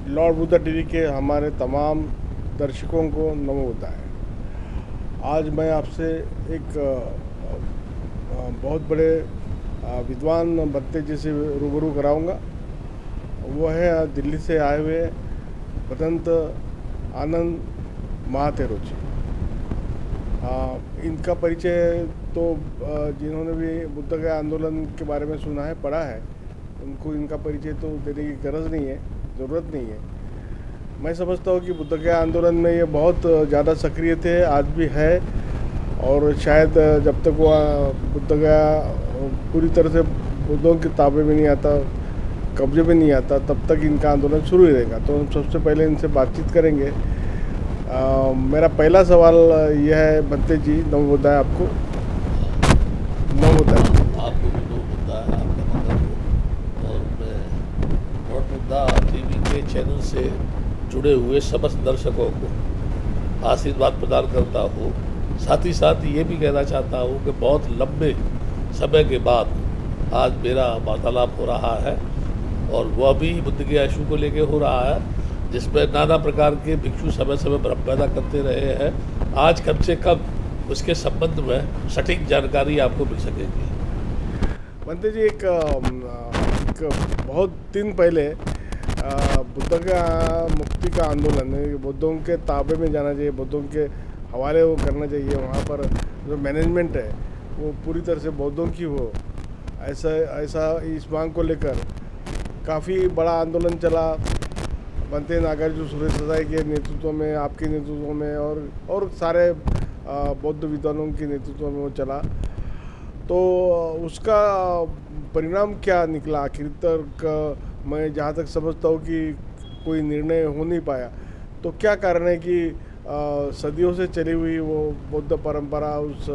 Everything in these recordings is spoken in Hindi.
लॉर्ड बुद्धा टीवी के हमारे तमाम दर्शकों को नमो बुद्धाय। आज मैं आपसे एक बहुत बड़े विद्वान भत्ते जी से रूबरू कराऊंगा। वो है दिल्ली से आए हुए बदंत आनंद महातेरो जी। इनका परिचय तो जिन्होंने भी बुद्ध के आंदोलन के बारे में सुना है, पढ़ा है, उनको इनका परिचय तो देने की गरज नहीं है, ज़रूरत नहीं है। मैं समझता हूँ कि बुद्ध के आंदोलन में ये बहुत ज़्यादा सक्रिय थे, आज भी है, और शायद जब तक वो बुद्ध गया पूरी तरह से बुद्धों के ताबे में नहीं आता, कब्जे में नहीं आता, तब तक इनका आंदोलन शुरू ही रहेगा। तो हम सबसे पहले इनसे बातचीत करेंगे। मेरा पहला सवाल यह है, भत्ते जी, नमो बुद्धाय आपको। नमो बुद्धाय। आपको भी नमो बुद्धाय, आपका मंगल हो। और मैं लॉर्ड बुद्धा टीवी के चैनल से जुड़े हुए समस्त दर्शकों को आशीर्वाद प्रदान करता हूँ। साथ ही साथ ये भी कहना चाहता हूँ कि बहुत लंबे समय के बाद आज मेरा वार्तालाप हो रहा है, और वह भी बुद्ध के इशू को लेकर हो रहा है, जिसमें नाना प्रकार के भिक्षु समय समय भ्रम पैदा करते रहे हैं। आज कम से कम उसके संबंध में सटीक जानकारी आपको मिल सकेगी। भत्ते जी, एक बहुत दिन पहले बुद्ध का मुक्ति का आंदोलन है, बुद्धों के ताबे में जाना चाहिए, बुद्धों के हवाले वो करना चाहिए, वहाँ पर जो मैनेजमेंट है वो पूरी तरह से बौद्धों की हो, ऐसा इस मांग को लेकर काफ़ी बड़ा आंदोलन चला। बनते नागार्जुन सुरेश देसाई के नेतृत्व में, आपके नेतृत्व में, और सारे बौद्ध विद्वानों के नेतृत्व में वो चला। तो उसका परिणाम क्या निकला आखिर तक? मैं जहाँ तक समझता हूँ कि कोई निर्णय हो नहीं पाया। तो क्या कारण है कि सदियों से चली हुई वो बौद्ध परंपरा उस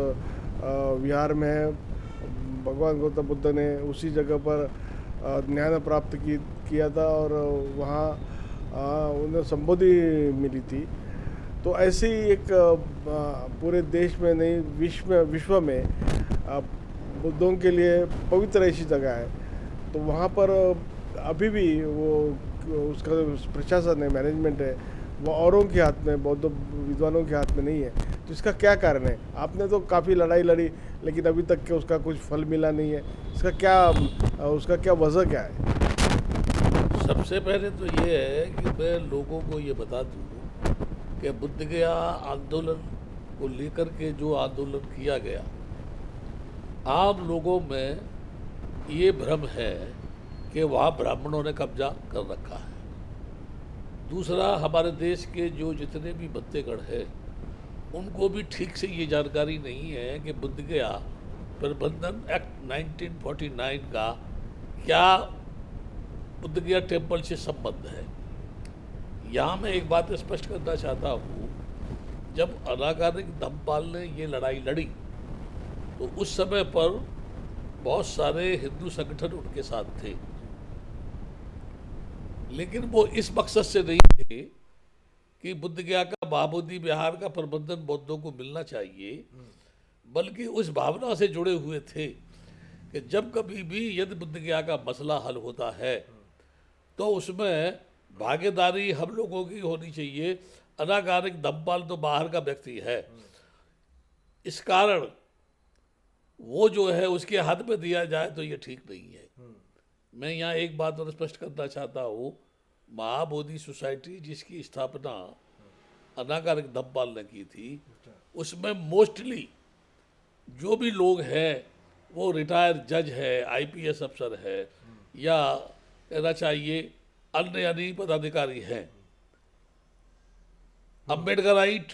विहार में है। भगवान गौतम बुद्ध ने उसी जगह पर ज्ञान प्राप्त किया था, और वहाँ उन्हें संबोधि मिली थी। तो ऐसे ही एक पूरे देश में नहीं, विश्व में बुद्धों के लिए पवित्र ऐसी जगह है। तो वहाँ पर अभी भी वो उसका प्रशासन है, मैनेजमेंट है, वो औरों के हाथ में, बौद्ध विद्वानों के हाथ में नहीं है। तो इसका क्या कारण है? आपने तो काफ़ी लड़ाई लड़ी, लेकिन अभी तक के उसका कुछ फल मिला नहीं है। उसका क्या वजह क्या है? सबसे पहले तो ये है कि मैं लोगों को ये बता दूँ कि बुद्ध गया आंदोलन को लेकर के जो आंदोलन किया गया, आम लोगों में ये भ्रम है कि वहाँ ब्राह्मणों ने कब्जा कर रखा है। दूसरा, हमारे देश के जो जितने भी बत्तेगढ़ हैं उनको भी ठीक से ये जानकारी नहीं है कि बुद्ध गया प्रबंधन एक्ट 1949 का क्या बुद्ध गया टेम्पल से संबंध है। यहाँ मैं एक बात स्पष्ट करना चाहता हूँ, जब अनागारिक धम्मपाल ने ये लड़ाई लड़ी तो उस समय पर बहुत सारे हिंदू संगठन उनके साथ थे, लेकिन वो इस मकसद से नहीं थे कि बुद्ध गया का महाबोधि विहार का प्रबंधन बौद्धों को मिलना चाहिए, बल्कि उस भावना से जुड़े हुए थे कि जब कभी भी यदि बुद्ध गया का मसला हल होता है तो उसमें भागीदारी हम लोगों की होनी चाहिए। अनागारिक धम्मपाल तो बाहर का व्यक्ति है, इस कारण वो जो है उसके हाथ में दिया जाए तो ये ठीक नहीं है। मैं यहाँ एक बात और स्पष्ट करना चाहता हूँ, महाबोधि सोसाइटी जिसकी स्थापना अनागारिक धम्मपाल ने की थी, उसमें मोस्टली जो भी लोग हैं वो रिटायर्ड जज है, आईपीएस अफसर है, या कहना चाहिए अन्य यानी पदाधिकारी हैं। अम्बेडकराइट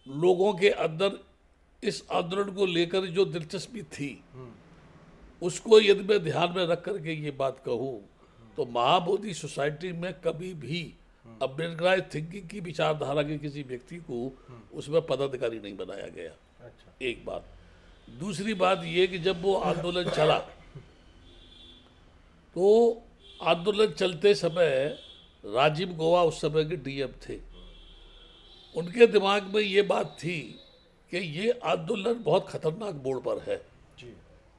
लोगों के अंदर इस आंदोलन को लेकर जो दिलचस्पी थी, उसको यदि मैं ध्यान में रख करके ये बात कहूँ तो महाबोधि सोसाइटी में कभी भी अम्बेडकराइट थिंकिंग की विचारधारा के किसी व्यक्ति को उसमें पदाधिकारी नहीं बनाया गया। अच्छा। एक बात। दूसरी बात ये कि जब वो आंदोलन चला तो आंदोलन चलते समय राजीव गौबा उस समय के डीएम थे, उनके दिमाग में ये बात थी कि ये आंदोलन बहुत खतरनाक मोड़ पर है। जी।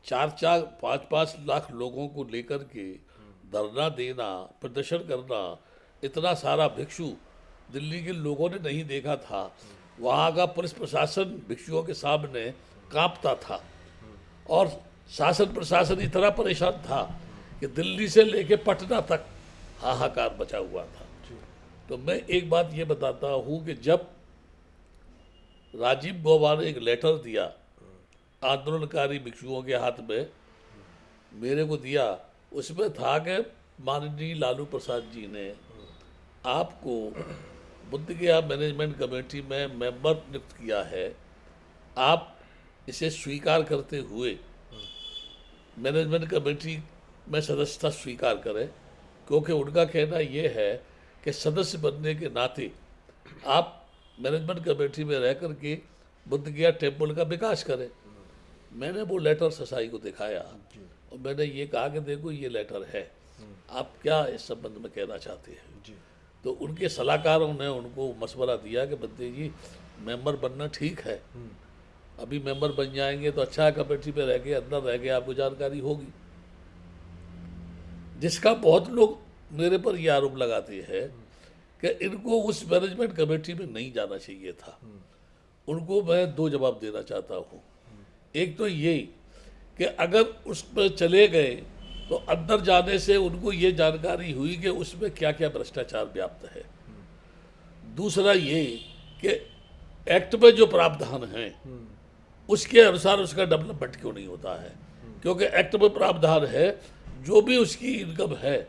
4-4, 5-5 लाख लोगों को लेकर के धरना देना, प्रदर्शन करना, इतना सारा भिक्षु दिल्ली के लोगों ने नहीं देखा था। वहाँ का पुलिस प्रशासन भिक्षुओं के सामने कांपता था और शासन प्रशासन इतना परेशान था कि दिल्ली से लेके पटना तक हाहाकार मचा हुआ था। तो मैं एक बात ये बताता हूँ कि जब राजीव गौबा ने एक लेटर दिया आंदोलनकारी भिक्षुओं के हाथ में, मेरे को दिया, उसमें था कि माननीय लालू प्रसाद जी ने आपको बुद्ध गया मैनेजमेंट कमेटी में मेंबर नियुक्त किया है, आप इसे स्वीकार करते हुए मैनेजमेंट कमेटी में सदस्यता स्वीकार करें, क्योंकि उनका कहना यह है कि सदस्य बनने के नाते आप मैनेजमेंट कमेटी में रह कर के बुद्ध गया टेम्पल का विकास करें। मैंने वो लेटर ससाई को दिखाया और मैंने ये कहा कि देखो ये लेटर है, आप क्या इस संबंध में कहना चाहते हैं। तो उनके सलाहकारों ने उनको मशवरा दिया कि बंदे जी मेंबर बनना ठीक है, अभी मेंबर बन जाएंगे तो अच्छा है, कमेटी में रह के अंदर रह के आपको जानकारी होगी। जिसका बहुत लोग मेरे पर ये आरोप लगाते हैं कि इनको उस मैनेजमेंट कमेटी में नहीं जाना चाहिए था। उनको मैं दो जवाब देना चाहता हूँ। एक तो ये कि अगर उस पर चले गए तो अंदर जाने से उनको ये जानकारी हुई कि उसमें क्या क्या भ्रष्टाचार व्याप्त है। दूसरा ये कि एक्ट में जो प्रावधान है उसके अनुसार उसका डेवलपमेंट क्यों नहीं होता है, क्योंकि एक्ट में प्रावधान है जो भी उसकी इनकम है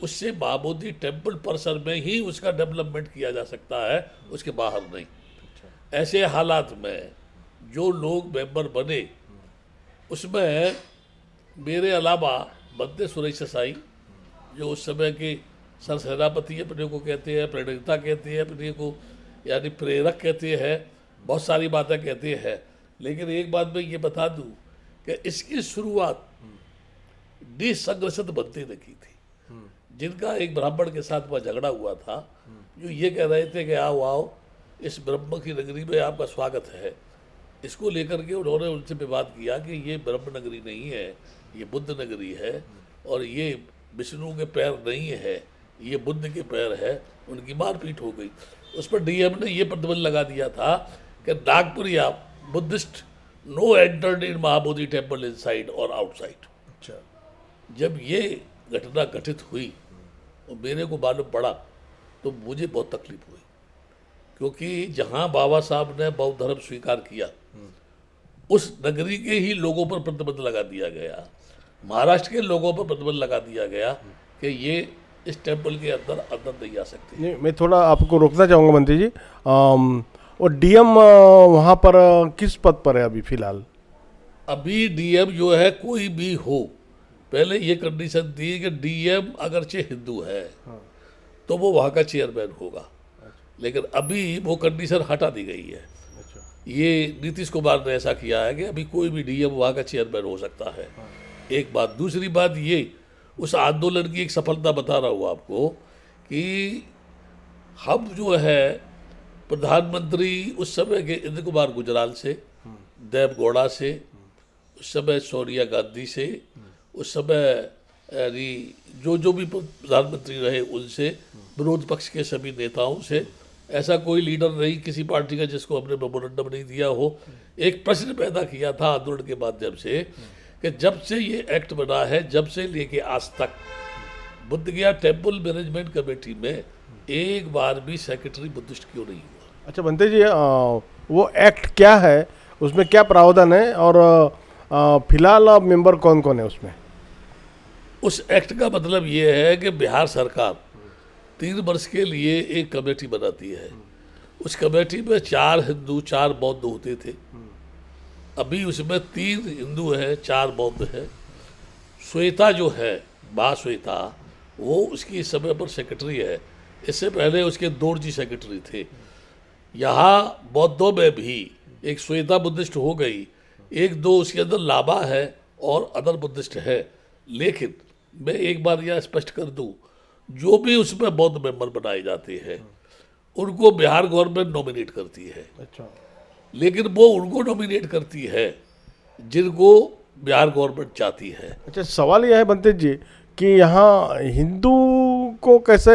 उससे महाबोधि टेम्पल परिसर में ही उसका डेवलपमेंट किया जा सकता है, उसके बाहर नहीं। ऐसे हालात में जो लोग मेंबर बने उसमें मेरे अलावा बद्दे सुरेश ससाई जो उस समय के सर सेनापति अपने को कहते हैं, प्रणेता कहते हैं अपने को, यानी प्रेरक कहते हैं, बहुत सारी बातें कहते हैं। लेकिन एक बात मैं ये बता दूं कि इसकी शुरुआत डी संग्रसत बंते ने की थी, जिनका एक ब्राह्मण के साथ वह झगड़ा हुआ था, जो ये कह रहे थे कि आओ आओ इस ब्रह्म की नगरी में आपका स्वागत है। इसको लेकर के उन्होंने उनसे विवाद किया कि ये ब्रह्म नगरी नहीं है, ये बुद्ध नगरी है और ये विष्णु के पैर नहीं है, ये बुद्ध के पैर है। उनकी मारपीट हो गई। उस पर डीएम ने ये प्रतिबंध लगा दिया था कि नागपुरिया Buddhist no entered in Mahabodhi temple inside और आउटसाइड। अच्छा, जब ये घटना घटित हुई और मेरे को मालूम पड़ा तो मुझे बहुत तकलीफ हुई, क्योंकि जहाँ बाबा साहब ने बौद्ध धर्म स्वीकार किया उस नगरी के ही लोगों पर प्रतिबंध लगा दिया गया, महाराष्ट्र के लोगों पर प्रतिबंध लगा दिया गया कि ये इस टेम्पल के अंदर नहीं आ सकते। नहीं, मैं थोड़ा आपको रोकना चाहूँगा मंत्री जी। और डीएम वहाँ पर किस पद पर है अभी फिलहाल? अभी डीएम जो है कोई भी हो, पहले ये कंडीशन थी कि डीएम अगरचे हिंदू है तो वो वहाँ का चेयरमैन होगा, लेकिन अभी वो कंडीशन हटा दी गई है। ये नीतीश कुमार ने ऐसा किया है कि अभी कोई भी डीएम वहाँ का चेयरमैन हो सकता है। एक बात। दूसरी बात ये, उस आंदोलन की एक सफलता बता रहा हूँ आपको कि हम जो है प्रधानमंत्री उस समय के इंद्र कुमार गुजराल से, देवगौड़ा से, उस समय सोनिया गांधी से, उस समय यानी जो भी प्रधानमंत्री रहे उनसे, विरोध पक्ष के सभी नेताओं से, ऐसा कोई लीडर नहीं किसी पार्टी का जिसको हमने मेमोरेंडम नहीं दिया हो। एक प्रश्न पैदा किया था आंदोलन के माध्यम से कि जब से ये एक्ट बना है, जब से लेके आज तक Buddha Gaya temple management committee में एक बार भी सेक्रेटरी बुद्धिस्ट क्यों नहीं हुआ। अच्छा बनते जी, वो एक्ट क्या है, उसमें क्या प्रावधान है और फिलहाल मेंबर कौन कौन है उसमें? उस एक्ट का मतलब ये है कि बिहार सरकार 3 वर्ष के लिए एक कमेटी बनाती है। उस कमेटी में 4 हिंदू 4 बौद्ध होते थे, अभी उसमें 3 हिंदू हैं 4 बौद्ध है। श्वेता जो है, महाश्वेता, वो उसकी इस समय पर सेक्रेटरी है। इससे पहले उसके दोरजी सेक्रेटरी थे। यहाँ बौद्धों में भी एक श्वेता बुद्धिस्ट हो गई, 1-2 उसके अंदर लाबा है और अदर बुद्धिस्ट है। लेकिन मैं एक बार यह स्पष्ट कर दूं, जो भी उसमें बौद्ध मेंबर बनाए जाते हैं उनको बिहार गवर्नमेंट नॉमिनेट करती है। अच्छा, लेकिन वो उनको नॉमिनेट करती है जिनको बिहार गवर्नमेंट चाहती है। अच्छा, सवाल यह है बनते जी कि यहाँ हिंदू को कैसे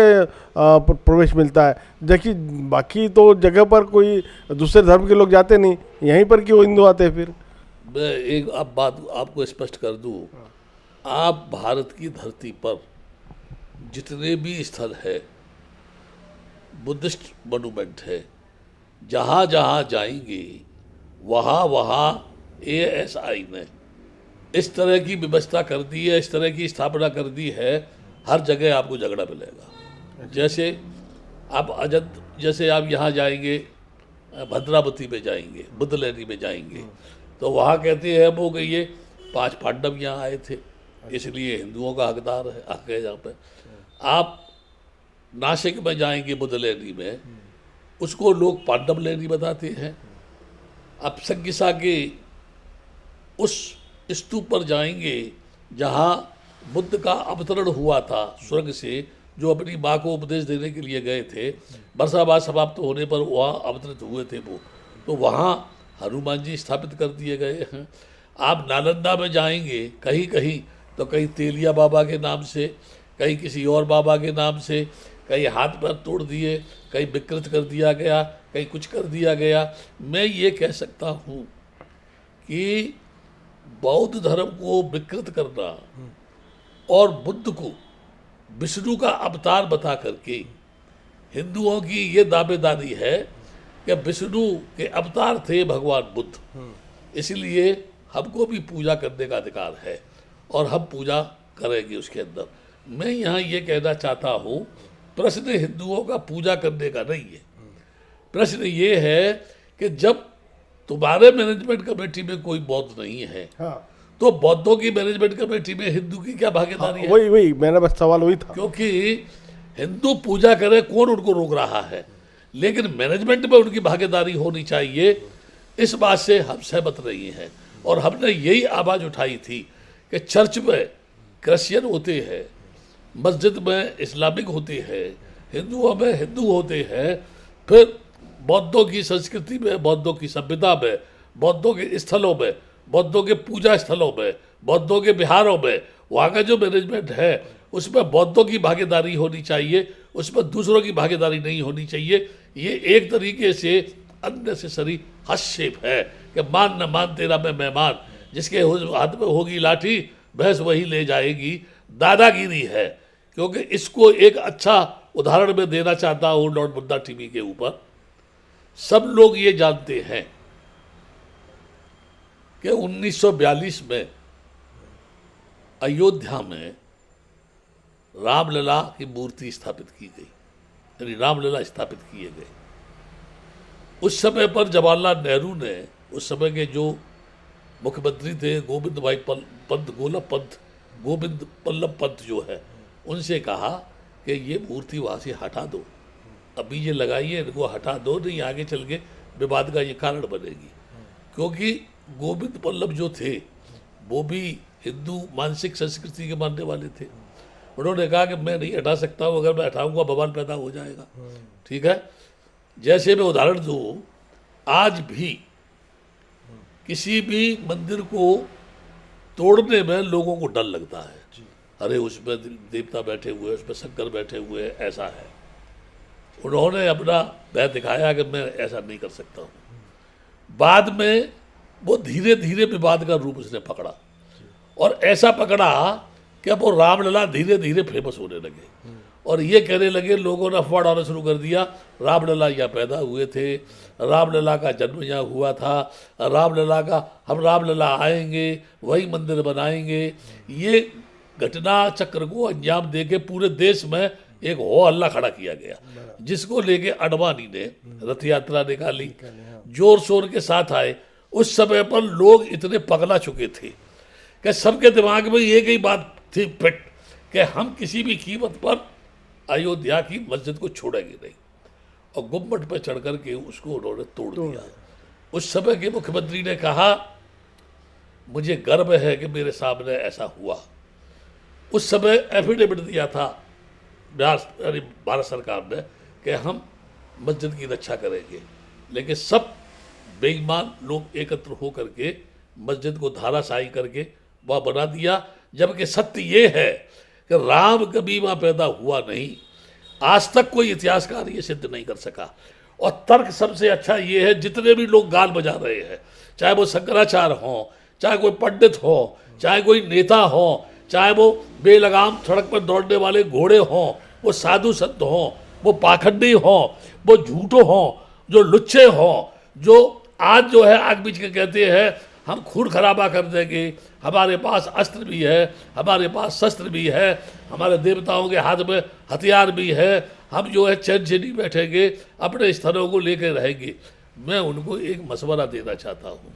प्रवेश मिलता है? देखिए बाकी तो जगह पर कोई दूसरे धर्म के लोग जाते नहीं, यहीं पर क्यों हिंदू आते हैं फिर? मैं एक अब बात आपको स्पष्ट कर दूं, आप भारत की धरती पर जितने भी स्थल है, बुद्धिस्ट मोनूमेंट है, जहाँ जहाँ जाएंगे वहाँ वहाँ ASI ने इस तरह की व्यवस्था कर दी है, इस तरह की स्थापना कर दी है, हर जगह आपको झगड़ा मिलेगा। जैसे आप यहाँ जाएंगे, भद्रावती में जाएंगे, बुद्धलेनी में जाएंगे, तो वहाँ कहते हैं वो कि ये 5 पांडव यहाँ आए थे, इसलिए हिंदुओं का हकदार है, हक है यहाँ पे। आप नासिक में जाएंगे, बुद्धलेनी में, उसको लोग पांडव लेनी बताते हैं। आप संगिसा के उस स्तूप पर जाएंगे जहाँ बुद्ध का अवतरण हुआ था स्वर्ग से, जो अपनी माँ को उपदेश देने के लिए गए थे, वर्षावास समाप्त होने पर वहाँ अवतरित हुए थे वो, तो वहाँ हनुमान जी स्थापित कर दिए गए हैं। आप नालंदा में जाएंगे कहीं कहीं, तो कहीं तेलिया बाबा के नाम से, कहीं किसी और बाबा के नाम से, कहीं हाथ पैर तोड़ दिए, कहीं विकृत कर दिया गया, कहीं कुछ कर दिया गया। मैं ये कह सकता हूँ कि बौद्ध धर्म को विकृत करना और बुद्ध को विष्णु का अवतार बता करके हिंदुओं की ये दावेदारी है कि विष्णु के अवतार थे भगवान बुद्ध, इसलिए हमको भी पूजा करने का अधिकार है और हम पूजा करेंगे उसके अंदर। मैं यहाँ ये कहना चाहता हूँ, प्रश्न हिंदुओं का पूजा करने का नहीं है, प्रश्न ये है कि जब तुम्हारे मैनेजमेंट कमेटी में कोई बौद्ध नहीं है, हाँ, तो बौद्धों की मैनेजमेंट कमेटी में हिंदू की क्या भागीदारी है? वही मेरा बस सवाल वही था। क्योंकि हिंदू पूजा करे, कौन उनको रोक रहा है, लेकिन मैनेजमेंट में उनकी भागीदारी होनी चाहिए, इस बात से हम सहमत नहीं हैं। और हमने यही आवाज़ उठाई थी कि चर्च में क्रिश्चियन होते हैं, मस्जिद में इस्लामिक होते हैं, हिंदुओं में हिंदू होते हैं, फिर बौद्धों की संस्कृति में, बौद्धों की सभ्यता में, बौद्धों के स्थलों में, बौद्धों के पूजा स्थलों में, बौद्धों के बिहारों में, वहाँ का जो मैनेजमेंट है उसमें बौद्धों की भागीदारी होनी चाहिए, उसमें दूसरों की भागीदारी नहीं होनी चाहिए। ये एक तरीके से अननेसेसरी हस्तक्षेप है कि मान न मान तेरा मैं मेहमान, जिसके हाथ में होगी लाठी भैंस वही ले जाएगी, दादागिरी है। क्योंकि इसको एक अच्छा उदाहरण मैं देना चाहता हूँ लॉर्ड बुद्धा टीवी के ऊपर। सब लोग ये जानते हैं कि 1942 में अयोध्या में रामलला की मूर्ति स्थापित की गई, यानी रामलला स्थापित किए गए। उस समय पर जवाहरलाल नेहरू ने, उस समय के जो मुख्यमंत्री थे गोविंद भाई पंत, गोविंद पल्लभ पंत जो है, उनसे कहा कि ये मूर्ति वहाँ से हटा दो, अभी ये लगाइए, इनको हटा दो, नहीं आगे चल के विवाद का ये कारण बनेगी। क्योंकि गोविंद पल्लभ जो थे वो भी हिंदू मानसिक संस्कृति के मानने वाले थे। उन्होंने कहा कि मैं नहीं हटा सकता हूँ, अगर मैं हटाऊंगा बवाल पैदा हो जाएगा। ठीक है, जैसे मैं उदाहरण दूँ, आज भी किसी भी मंदिर को तोड़ने में लोगों को डर लगता है, अरे उसमें देवता बैठे हुए, उसमें शंकर बैठे हुए, ऐसा है। उन्होंने अपना भय दिखाया कि मैं ऐसा नहीं कर सकता हूँ। बाद में वो धीरे धीरे विवाद का रूप उसने पकड़ा, और ऐसा पकड़ा कि अब वो रामलला धीरे धीरे फेमस होने लगे, और ये कहने लगे, लोगों ने अफवाह डालना शुरू कर दिया, रामलला यहाँ पैदा हुए थे, रामलला का जन्म यहाँ हुआ था, रामलला का, हम रामलला आएंगे वही मंदिर बनाएंगे। ये घटना चक्र को अंजाम देके पूरे देश में एक हो हल्ला खड़ा किया गया, जिसको लेके अडवाणी ने रथ यात्रा निकाली, जोर शोर के साथ आए। उस समय पर लोग इतने पगला चुके थे कि सबके दिमाग में एक ही बात थी फिट, कि हम किसी भी कीमत पर अयोध्या की मस्जिद को छोड़ेंगे नहीं, और गुम्बद पर चढ़ करके उसको उन्होंने तोड़ दिया। उस समय के मुख्यमंत्री ने कहा, मुझे गर्व है कि मेरे सामने ऐसा हुआ। उस समय एफिडेविट दिया था भारत सरकार ने कि हम मस्जिद की रक्षा करेंगे, लेकिन सब बेईमान लोग एकत्र हो करके मस्जिद को धाराशाही करके वह बना दिया। जबकि सत्य ये है कि राम कभी वहां पैदा हुआ नहीं। आज तक कोई इतिहासकार ये सिद्ध नहीं कर सका। और तर्क सबसे अच्छा ये है, जितने भी लोग गाल बजा रहे हैं, चाहे वो शंकराचार्य हों, चाहे कोई पंडित हो, चाहे कोई नेता हो, चाहे वो बेलगाम सड़क पर दौड़ने वाले घोड़े हों, वो साधु संत हों, वो पाखंडी हों, वो झूठो हों, जो लुच्चे हों, जो आज जो है आग बीच के कहते हैं हम खून खराबा कर देंगे, हमारे पास अस्त्र भी है, हमारे पास शस्त्र भी है, हमारे देवताओं के हाथ में हथियार भी है, हम जो है चैन से नहीं बैठेंगे, अपने स्थलों को लेकर रहेंगे। मैं उनको एक मशवरा देना चाहता हूँ,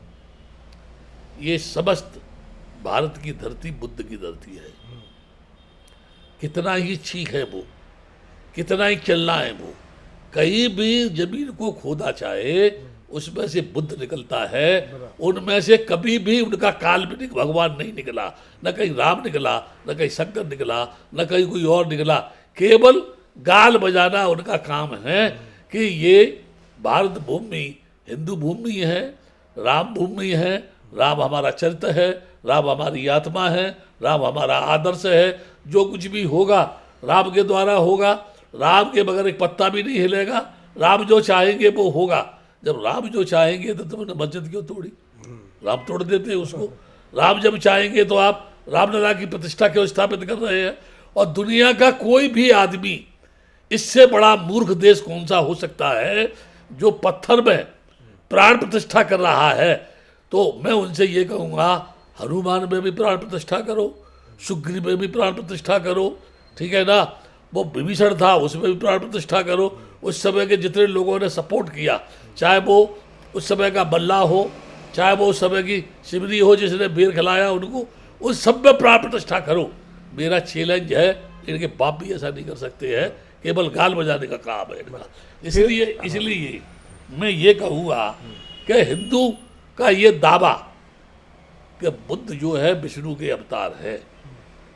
ये समस्त भारत की धरती बुद्ध की धरती है। कितना ही चीख है वो, कितना ही चलना है वो, कहीं भी जमीन को खोदा चाहे उसमें से बुद्ध निकलता है। उनमें से कभी भी उनका काल्पनिक भगवान नहीं निकला, न कहीं राम निकला, न कहीं शंकर निकला, न कहीं कोई और निकला। केवल गाल बजाना उनका काम है कि ये भारत भूमि हिंदू भूमि है, राम भूमि है, राम हमारा चरित्र है, राम हमारी आत्मा है, राम हमारा आदर्श है। जो कुछ भी होगा राम के द्वारा होगा, राम के बगैर एक पत्ता भी नहीं हिलेगा। राम जो चाहेंगे वो होगा। जब राम जो चाहेंगे तो तुमने मस्जिद क्यों तोड़ी? राम तोड़ देते उसको। राम जब चाहेंगे तो आप रामलला की प्रतिष्ठा क्यों स्थापित कर रहे हैं? और दुनिया का कोई भी आदमी, इससे बड़ा मूर्ख देश कौन सा हो सकता है जो पत्थर में प्राण प्रतिष्ठा कर रहा है? तो मैं उनसे ये कहूँगा, हनुमान में भी प्राण प्रतिष्ठा करो, सुग्रीव में भी प्राण प्रतिष्ठा करो, ठीक है ना। वो विभीषण था, उसमें भी प्राण प्रतिष्ठा करो। उस समय के जितने लोगों ने सपोर्ट किया, चाहे वो उस समय का बल्ला हो, चाहे वो उस समय की शिवरी हो जिसने बेर खिलाया उनको, उस सब में प्राण प्रतिष्ठा करो। मेरा चैलेंज है, इनके बाप भी ऐसा नहीं कर सकते हैं, केवल गाल बजाने का काम है इनका। इसलिए मैं ये कहूँगा कि हिंदू का ये दावा कि बुद्ध जो है विष्णु के अवतार है,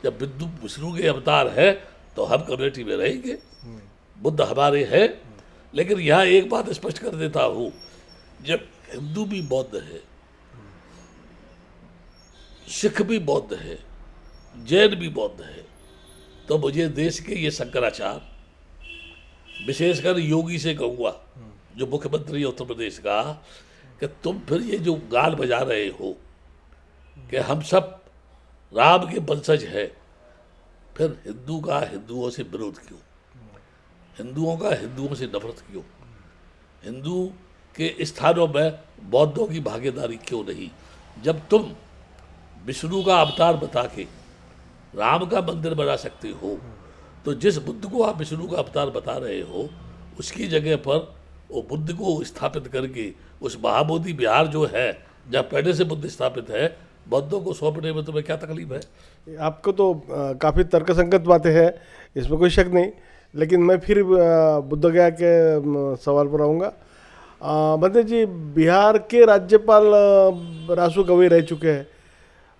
जब विष्णु के अवतार है तो हम कम्युनिटी में रहेंगे, बुद्ध हमारे हैं। लेकिन यहाँ एक बात स्पष्ट कर देता हूँ, जब हिंदू भी बौद्ध है, सिख भी बौद्ध है, जैन भी बौद्ध है, तो मुझे देश के ये शंकराचार्य, विशेषकर योगी से कहूँगा जो मुख्यमंत्री है उत्तर प्रदेश का, कि तुम फिर ये जो गाल बजा रहे हो कि हम सब राम के वंशज है, फिर हिंदू का हिंदुओं से विरोध क्यों? हिंदुओं का हिंदुओं से नफरत क्यों? हिंदू के स्थानों में बौद्धों की भागीदारी क्यों नहीं? जब तुम विष्णु का अवतार बता के राम का मंदिर बना सकते हो, तो जिस बुद्ध को आप विष्णु का अवतार बता रहे हो, उसकी जगह पर वो बुद्ध को स्थापित करके उस महाबोधि विहार जो है जहाँ पहले से बुद्ध स्थापित है, बौद्धों को सौंपने में तुम्हें क्या तकलीफ है? आपको तो काफ़ी तर्कसंगत बातें हैं, इसमें कोई शक नहीं। लेकिन मैं फिर बुद्ध गया के सवाल पर आऊँगा। बंदे जी, बिहार के राज्यपाल रासू गवई रह चुके हैं।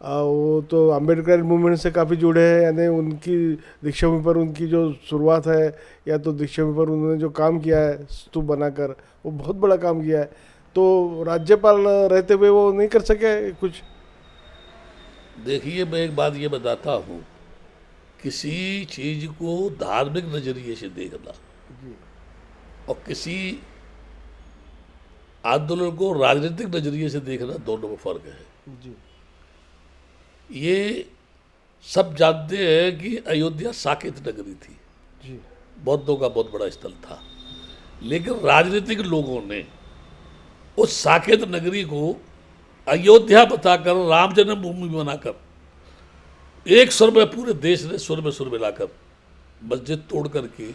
वो तो अम्बेडकर मूवमेंट से काफ़ी जुड़े हैं, यानी उनकी दीक्षाभूमि पर उनकी जो शुरुआत है, या तो दीक्षाभूमि पर उन्होंने जो काम किया है स्तूप बनाकर, वो बहुत बड़ा काम किया है। तो राज्यपाल रहते हुए वो नहीं कर सके कुछ? देखिए, मैं एक बात ये बताता हूँ, किसी चीज को धार्मिक नजरिए से देखना और किसी आंदोलन को राजनीतिक नजरिए से देखना, दोनों में फर्क है जी। ये सब जानते हैं कि अयोध्या साकेत नगरी थी जी, बौद्धों का बहुत बड़ा स्थल था। लेकिन राजनीतिक लोगों ने उस साकेत नगरी को अयोध्या बताकर, राम जन्मभूमि बनाकर, एक सुर में पूरे देश ने सुर में सुर मिलाकर मस्जिद तोड़ करके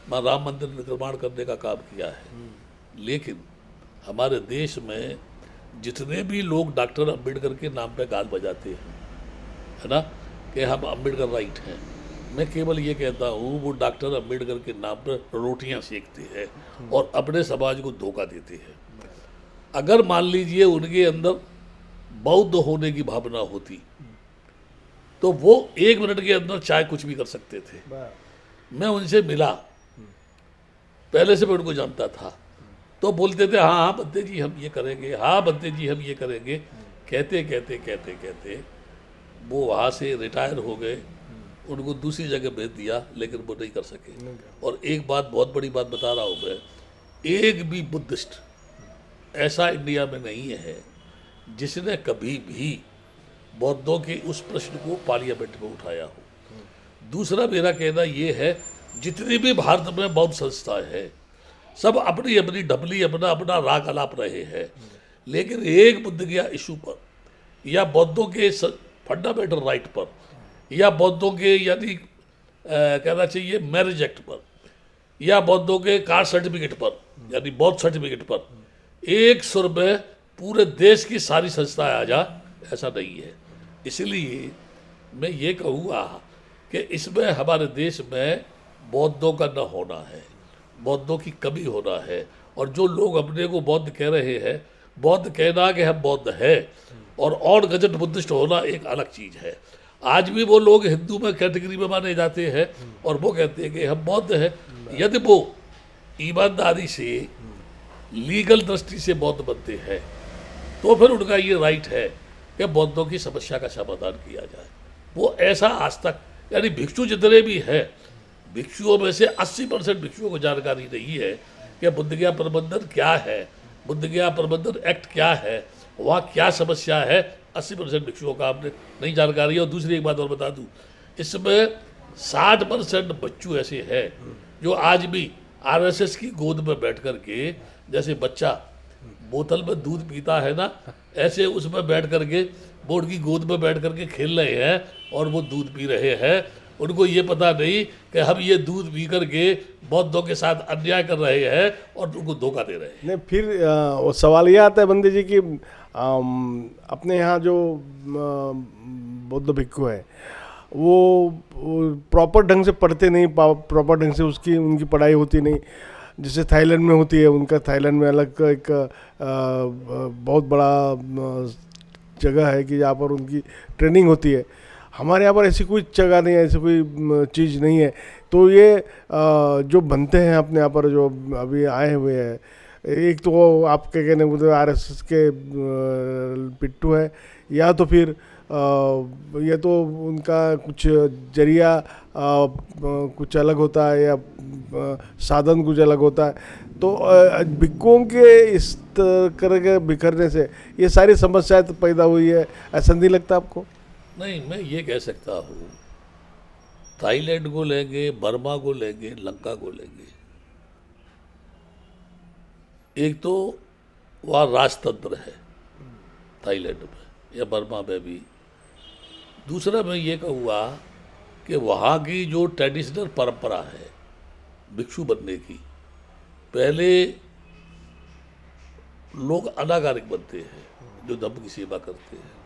वहाँ राम मंदिर निर्माण करने का काम किया है। लेकिन हमारे देश में जितने भी लोग डॉक्टर अम्बेडकर के नाम पे गाल बजाते हैं, है ना, कि हम अम्बेडकर राइट हैं, मैं केवल ये कहता हूँ वो डॉक्टर अम्बेडकर के नाम पर रोटियाँ सेकते हैं और अपने समाज को धोखा देते हैं। अगर मान लीजिए उनके अंदर बौद्ध होने की भावना होती तो वो 1 मिनट के अंदर चाहे कुछ भी कर सकते थे। मैं उनसे मिला, पहले से मैं उनको जानता था, तो बोलते थे हाँ हाँ बंदे जी हम ये करेंगे, हाँ बंदे जी हम ये करेंगे। कहते कहते कहते कहते वो वहाँ से रिटायर हो गए उनको दूसरी जगह भेज दिया, लेकिन वो नहीं कर सके। और एक बात, बहुत बड़ी बात बता रहा हूँ मैं, एक भी बुद्धिस्ट ऐसा इंडिया में नहीं है जिसने कभी भी बौद्धों के उस प्रश्न को पार्लियामेंट में उठाया हो। दूसरा मेरा कहना ये है, जितनी भी भारत में बौद्ध संस्थाएं हैं, सब अपनी अपनी डबली, अपना अपना राग अलाप रहे हैं, लेकिन एक बुद्ध गया इशू पर, या बौद्धों के फंडामेंटल राइट पर, या बौद्धों के यानी कहना चाहिए मैरिज एक्ट पर, या बौद्धों के कास्ट सर्टिफिकेट पर, यानी बौद्ध सर्टिफिकेट पर एक सुर में पूरे देश की सारी संस्थाएं आ जा, ऐसा नहीं है। इसलिए मैं ये कहूँगा कि इसमें हमारे देश में बौद्धों का न होना है, बौद्धों की कमी होना है। और जो लोग अपने को बौद्ध कह रहे हैं, बौद्ध कहना कि हम बौद्ध है और गजट बुद्धिस्ट होना एक अलग चीज़ है। आज भी वो लोग हिंदू में कैटेगरी में माने जाते हैं और वो कहते हैं कि हम बौद्ध हैं। यदि वो ईमानदारी से, लीगल दृष्टि से बौद्ध बनते हैं, तो फिर उनका ये राइट है कि बौद्धों की समस्या का समाधान किया जाए। वो ऐसा आज तक, यानी भिक्षु जितने भी हैं, भिक्षुओं में से 80% भिक्षुओं को जानकारी नहीं है कि बुद्ध गया प्रबंधन क्या है, बुद्ध गया प्रबंधन एक्ट क्या है, वहाँ क्या समस्या है। 80% भिक्षुओं का आपने नहीं जानकारी है। और दूसरी एक बात और बता दूँ, इसमें 60% बच्चू ऐसे हैं जो आज भी आरएसएस की गोद में बैठ कर के, जैसे बच्चा बोतल में दूध पीता है ना, ऐसे उसमें बैठ कर के, बोर्ड की गोद में बैठ कर के खेल रहे हैं और वो दूध पी रहे हैं। उनको ये पता नहीं कि हम ये दूध पी कर के बौद्धों के साथ अन्याय कर रहे हैं और उनको धोखा दे रहे हैं। नहीं, फिर वो सवाल ये आता है बंदे जी कि अपने यहाँ जो बौद्ध भिक्षु है वो प्रॉपर ढंग से पढ़ते नहीं, प्रॉपर ढंग से उनकी पढ़ाई होती नहीं, जैसे थाईलैंड में होती है। उनका थाईलैंड में अलग एक बहुत बड़ा जगह है कि जहाँ पर उनकी ट्रेनिंग होती है। हमारे यहाँ पर ऐसी कोई जगह नहीं है, ऐसी कोई चीज़ नहीं है। तो ये जो बनते हैं अपने यहाँ पर, जो अभी आए हुए हैं, एक तो आपके कहने को आरएसएस के पिट्टू है, या तो फिर ये तो उनका कुछ जरिया कुछ अलग होता है, या साधन कुछ अलग होता है। तो भिक्षुओं के इस तरह के बिखरने से ये सारी समस्याएं तो पैदा हुई है, ऐसा नहीं लगता आपको? नहीं, मैं ये कह सकता हूँ, थाईलैंड को लेंगे, बर्मा को लेंगे, लंका को लेंगे, एक तो वहाँ राजतंत्र है थाईलैंड में या बर्मा में भी। दूसरा मैं ये कहूँगा कि वहाँ की जो ट्रेडिशनल परंपरा है भिक्षु बनने की, पहले लोग अनागारिक बनते हैं जो धम्म की सेवा करते हैं,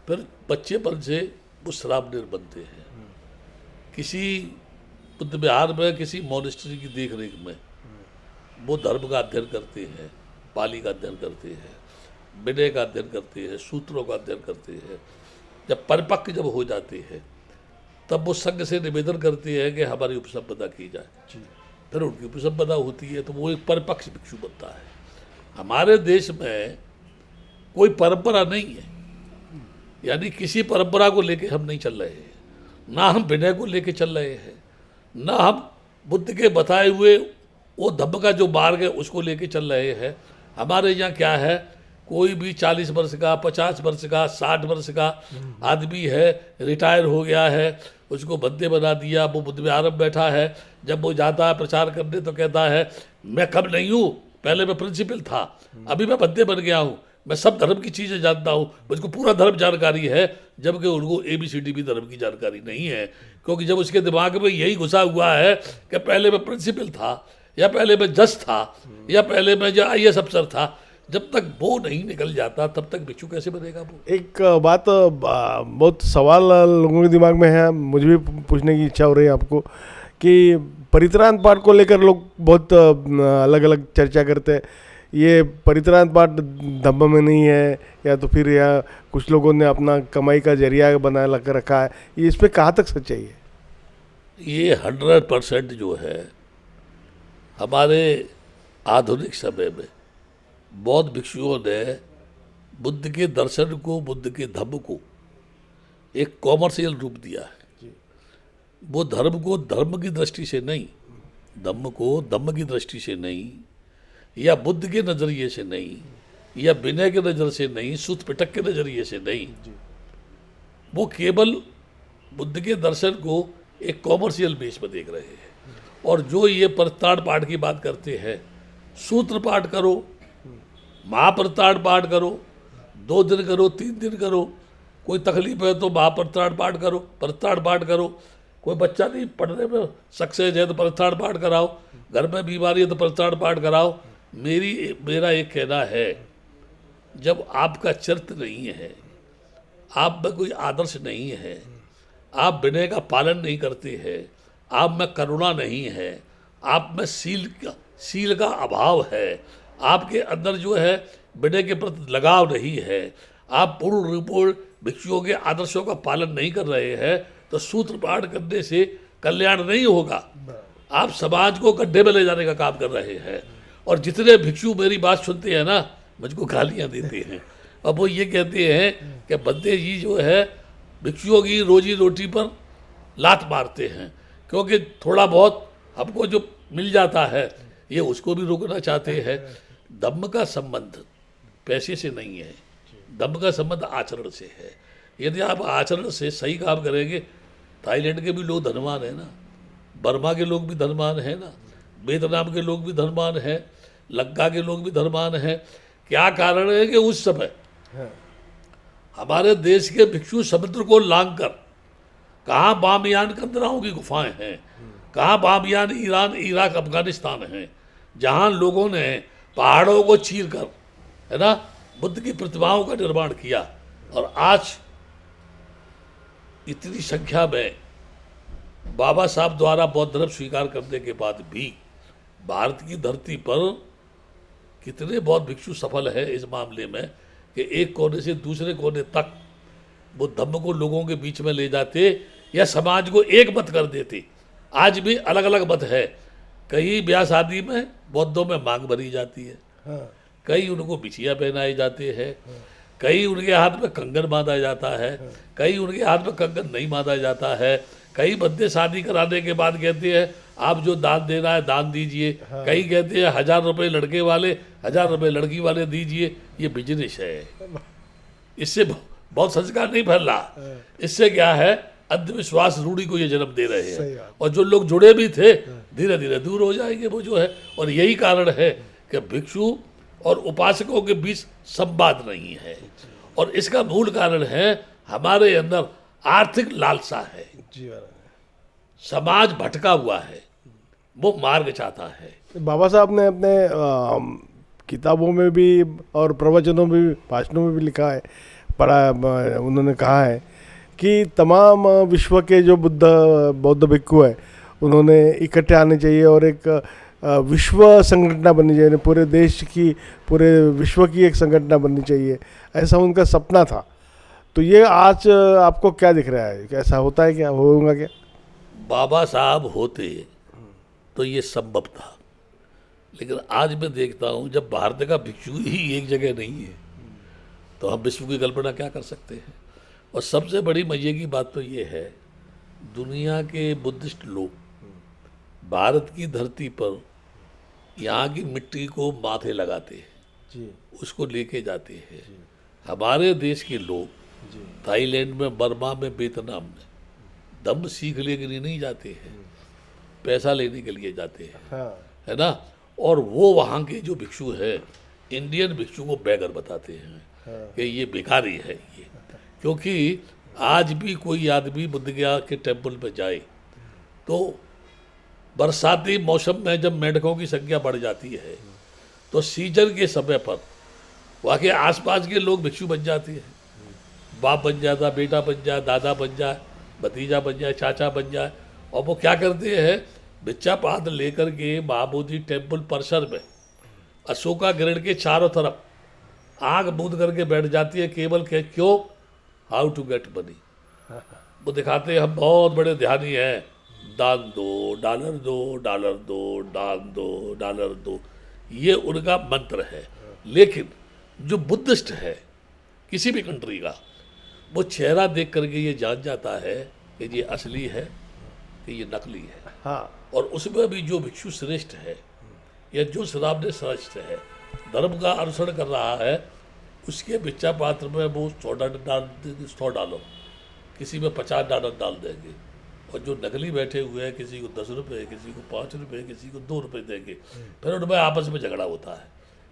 फिर बच्चेपन से वो श्रावणीर बनते हैं, किसी बुद्ध विहार में, किसी मॉनेस्ट्री की देख रेख में वो धर्म का अध्ययन करते हैं, पाली का अध्ययन करते हैं, विनय का अध्ययन करते हैं, सूत्रों का अध्ययन करते हैं। जब परिपक्व जब हो जाते हैं तब वो संघ से निवेदन करते हैं कि हमारी उपसंपदा की जाए। फिर उनकी उपसंपदा होती है तो वो एक परिपक्व भिक्षु बनता है। हमारे देश में कोई परंपरा नहीं है, यानी किसी परंपरा को लेके हम नहीं चल रहे हैं, ना हम विनय को लेके चल रहे हैं, ना हम बुद्ध के बताए हुए वो धम्म का जो मार्ग है उसको लेके चल रहे हैं। हमारे यहाँ क्या है, कोई भी 40 वर्ष का, 50 वर्ष का, 60 वर्ष का आदमी है, रिटायर हो गया है, उसको बंदे बना दिया, वो बुद्ध विहार में बैठा है। जब वो जाता है प्रचार करने तो कहता है मैं कब नहीं हूँ, पहले मैं प्रिंसिपल था, अभी मैं बंदे बन गया हूँ, मैं सब धर्म की चीज़ें जानता हूँ, मुझको पूरा धर्म जानकारी है। जबकि उनको ABCD भी धर्म की जानकारी नहीं है, क्योंकि जब उसके दिमाग में यही घुसा हुआ है कि पहले मैं प्रिंसिपल था, या पहले मैं जज था, या पहले मैं जो IAS अफसर था, जब तक वो नहीं निकल जाता तब तक भिक्षु कैसे बनेगा वो? एक बात, बहुत सवाल लोगों के दिमाग में है, मुझे भी पूछने की इच्छा हो रही है आपको, कि परित्राण पाठ को लेकर लोग बहुत अलग अलग चर्चा करते हैं। ये परित्राण पाठ धम्म में नहीं है, या तो फिर या कुछ लोगों ने अपना कमाई का जरिया बना लग रखा है, ये इस पर कहाँ तक सच्चाई है? ये 100% जो है हमारे आधुनिक समय में बौद्ध भिक्षुओं ने बुद्ध के दर्शन को, बुद्ध के धम्म को एक कॉमर्शियल रूप दिया है। वो धर्म को धर्म की दृष्टि से नहीं, धम्म को धम्म की दृष्टि से नहीं, या बुद्ध के नज़रिए से नहीं, या विनय के नज़र से नहीं, सुत पिटक के नज़रिए से नहीं, वो केवल बुद्ध के दर्शन को एक कॉमर्शियल बेस पर देख रहे हैं। और जो ये परित्राण पाठ की बात करते हैं, सूत्र पाठ करो, महापरित्राण पाठ करो, 2 दिन करो, 3 दिन करो, कोई तकलीफ है तो महापरित्राण पाठ करो, परित्राण पाठ करो, कोई बच्चा नहीं पढ़ने में सक्सेस है तो परित्राण पाठ कराओ, घर में बीमारी है तो परित्राण पाठ कराओ। मेरा एक कहना है, जब आपका चरित्र नहीं है, आप में कोई आदर्श नहीं है, आप विनय का पालन नहीं करते हैं, आप में करुणा नहीं है, आप में सील का अभाव है, आपके अंदर जो है विनय के प्रति लगाव नहीं है, आप पूर्ण रूप भिक्षुओं के आदर्शों का पालन नहीं कर रहे हैं, तो सूत्र पाठ करने से कल्याण नहीं होगा। आप समाज को गड्ढे में ले जाने का काम कर रहे हैं। और जितने भिक्षु मेरी बात सुनते हैं ना, मुझको गालियाँ देते हैं, अब वो ये कहते हैं कि बंदे जी जो है भिक्षुओं की रोजी रोटी पर लात मारते हैं, क्योंकि थोड़ा बहुत हमको जो मिल जाता है ये उसको भी रोकना चाहते हैं। धम्म का संबंध पैसे से नहीं है, धम्म का संबंध आचरण से है। यदि आप आचरण से सही काम करेंगे, थाईलैंड के भी लोग धनवान है ना, बर्मा के लोग भी धनवान है ना, वियतनाम के लोग भी धनवान है, लंका के लोग भी धनवान है। क्या कारण है कि उस समय हमारे देश के भिक्षु समुद्र को लांग कर, कहाँ बामियान कंदराओं की गुफाएं हैं, कहाँ बामियान ईरान, इराक, अफगानिस्तान हैं, जहाँ लोगों ने पहाड़ों को चीर कर, है ना, बुद्ध की प्रतिमाओं का निर्माण किया। और आज इतनी संख्या में बाबा साहब द्वारा बौद्ध धर्म स्वीकार करने के बाद भी भारत की धरती पर कितने बौद्ध भिक्षु सफल है इस मामले में कि एक कोने से दूसरे कोने तक वो धम्म को लोगों के बीच में ले जाते या समाज को एक मत कर देते। आज भी अलग अलग मत है। कई ब्याह शादी में बौद्धों में मांग भरी जाती है, कई उनको बिछिया पहनाए जाते हैं, कई उनके हाथ में कंगन बांधा जाता है, कई उनके हाथ में कंगन नहीं बांधा जाता है। कई बंदे शादी कराने के बाद कहते हैं आप जो दान देना है दान दीजिए, कई कहते हैं 1000 रुपये लड़के वाले 1000 रुपये लड़की वाले दीजिए। ये बिजनेस है, इससे बहुत संस्कार नहीं फैल रहा। इससे क्या है, अंधविश्वास रूढ़ी को ये जन्म दे रहे हैं। और जो लोग जुड़े भी थे धीरे धीरे दूर हो जाएंगे वो जो है। और यही कारण है कि भिक्षु और उपासकों के बीच संवाद नहीं है। और इसका मूल कारण है हमारे अंदर आर्थिक लालसा है, समाज भटका हुआ है, वो मार्ग चाहता है। बाबा साहब ने अपने किताबों में भी और प्रवचनों में भी, भाषणों में भी लिखा है, पढ़ा, उन्होंने कहा है कि तमाम विश्व के जो बौद्ध भिक्षु है उन्होंने इकट्ठे आने चाहिए और एक विश्व संगठना बननी चाहिए, पूरे देश की, पूरे विश्व की एक संगठना बननी चाहिए, ऐसा उनका सपना था। तो ये आज आपको क्या दिख रहा है, ऐसा होता है क्या, होगा क्या? बाबा साहब होते तो ये संभव था, लेकिन आज मैं देखता हूँ जब भारत का भिक्षु ही एक जगह नहीं है तो हम विश्व की कल्पना क्या कर सकते हैं। और सबसे बड़ी मजे की बात तो ये है, दुनिया के बुद्धिस्ट लोग भारत की धरती पर यहाँ की मिट्टी को माथे लगाते हैं, उसको लेके जाते हैं। हमारे देश के लोग थाईलैंड में, बर्मा में, वियतनाम में धम्म सीखने के लिए नहीं जाते हैं, पैसा लेने के लिए जाते हैं, है ना। और वो वहाँ के जो भिक्षु है, इंडियन भिक्षु को बेगर बताते हैं कि ये भिखारी है ये। क्योंकि आज भी कोई आदमी बुद्ध गया के टेम्पल पे जाए तो बरसाती मौसम में जब मेंढकों की संख्या बढ़ जाती है तो सीजन के समय पर वहाँ के आसपास के लोग भिक्षु बन जाते हैं। बाप बन जाता, बेटा बन जाए, दादा बन जाए, भतीजा बन जाए, चाचा बन जाए। और वो क्या करते हैं, भिक्षा पात्र लेकर के महाबोधि टेम्पल परिसर में अशोका ग्रेड के चारों तरफ आंख बूंद करके बैठ जाती है, केवल के क्यों, हाउ टू गेट मनी। वो दिखाते हैं हम बहुत बड़े ध्यानी हैं, दान दो, डॉलर दो, डॉलर दो, दान दो, डॉलर दो, ये उनका मंत्र है। लेकिन जो बुद्धिस्ट है किसी भी कंट्री का, वो चेहरा देख करके ये जान जाता है कि ये असली है कि ये नकली है। हाँ और उसमें भी जो भिक्षु श्रेष्ठ है या जो श्रावण श्रेष्ठ है, धर्म का अनुसरण कर रहा है, उसके भिक्षा पात्र में वो 100 डाल देंगे, 100 डालो, किसी में 50 डालर डाल देंगे। और जो नकली बैठे हुए हैं, किसी को 10 रुपये, किसी को 5 रुपये, किसी को 2 रुपये देंगे, फिर उनमें आपस में झगड़ा होता है।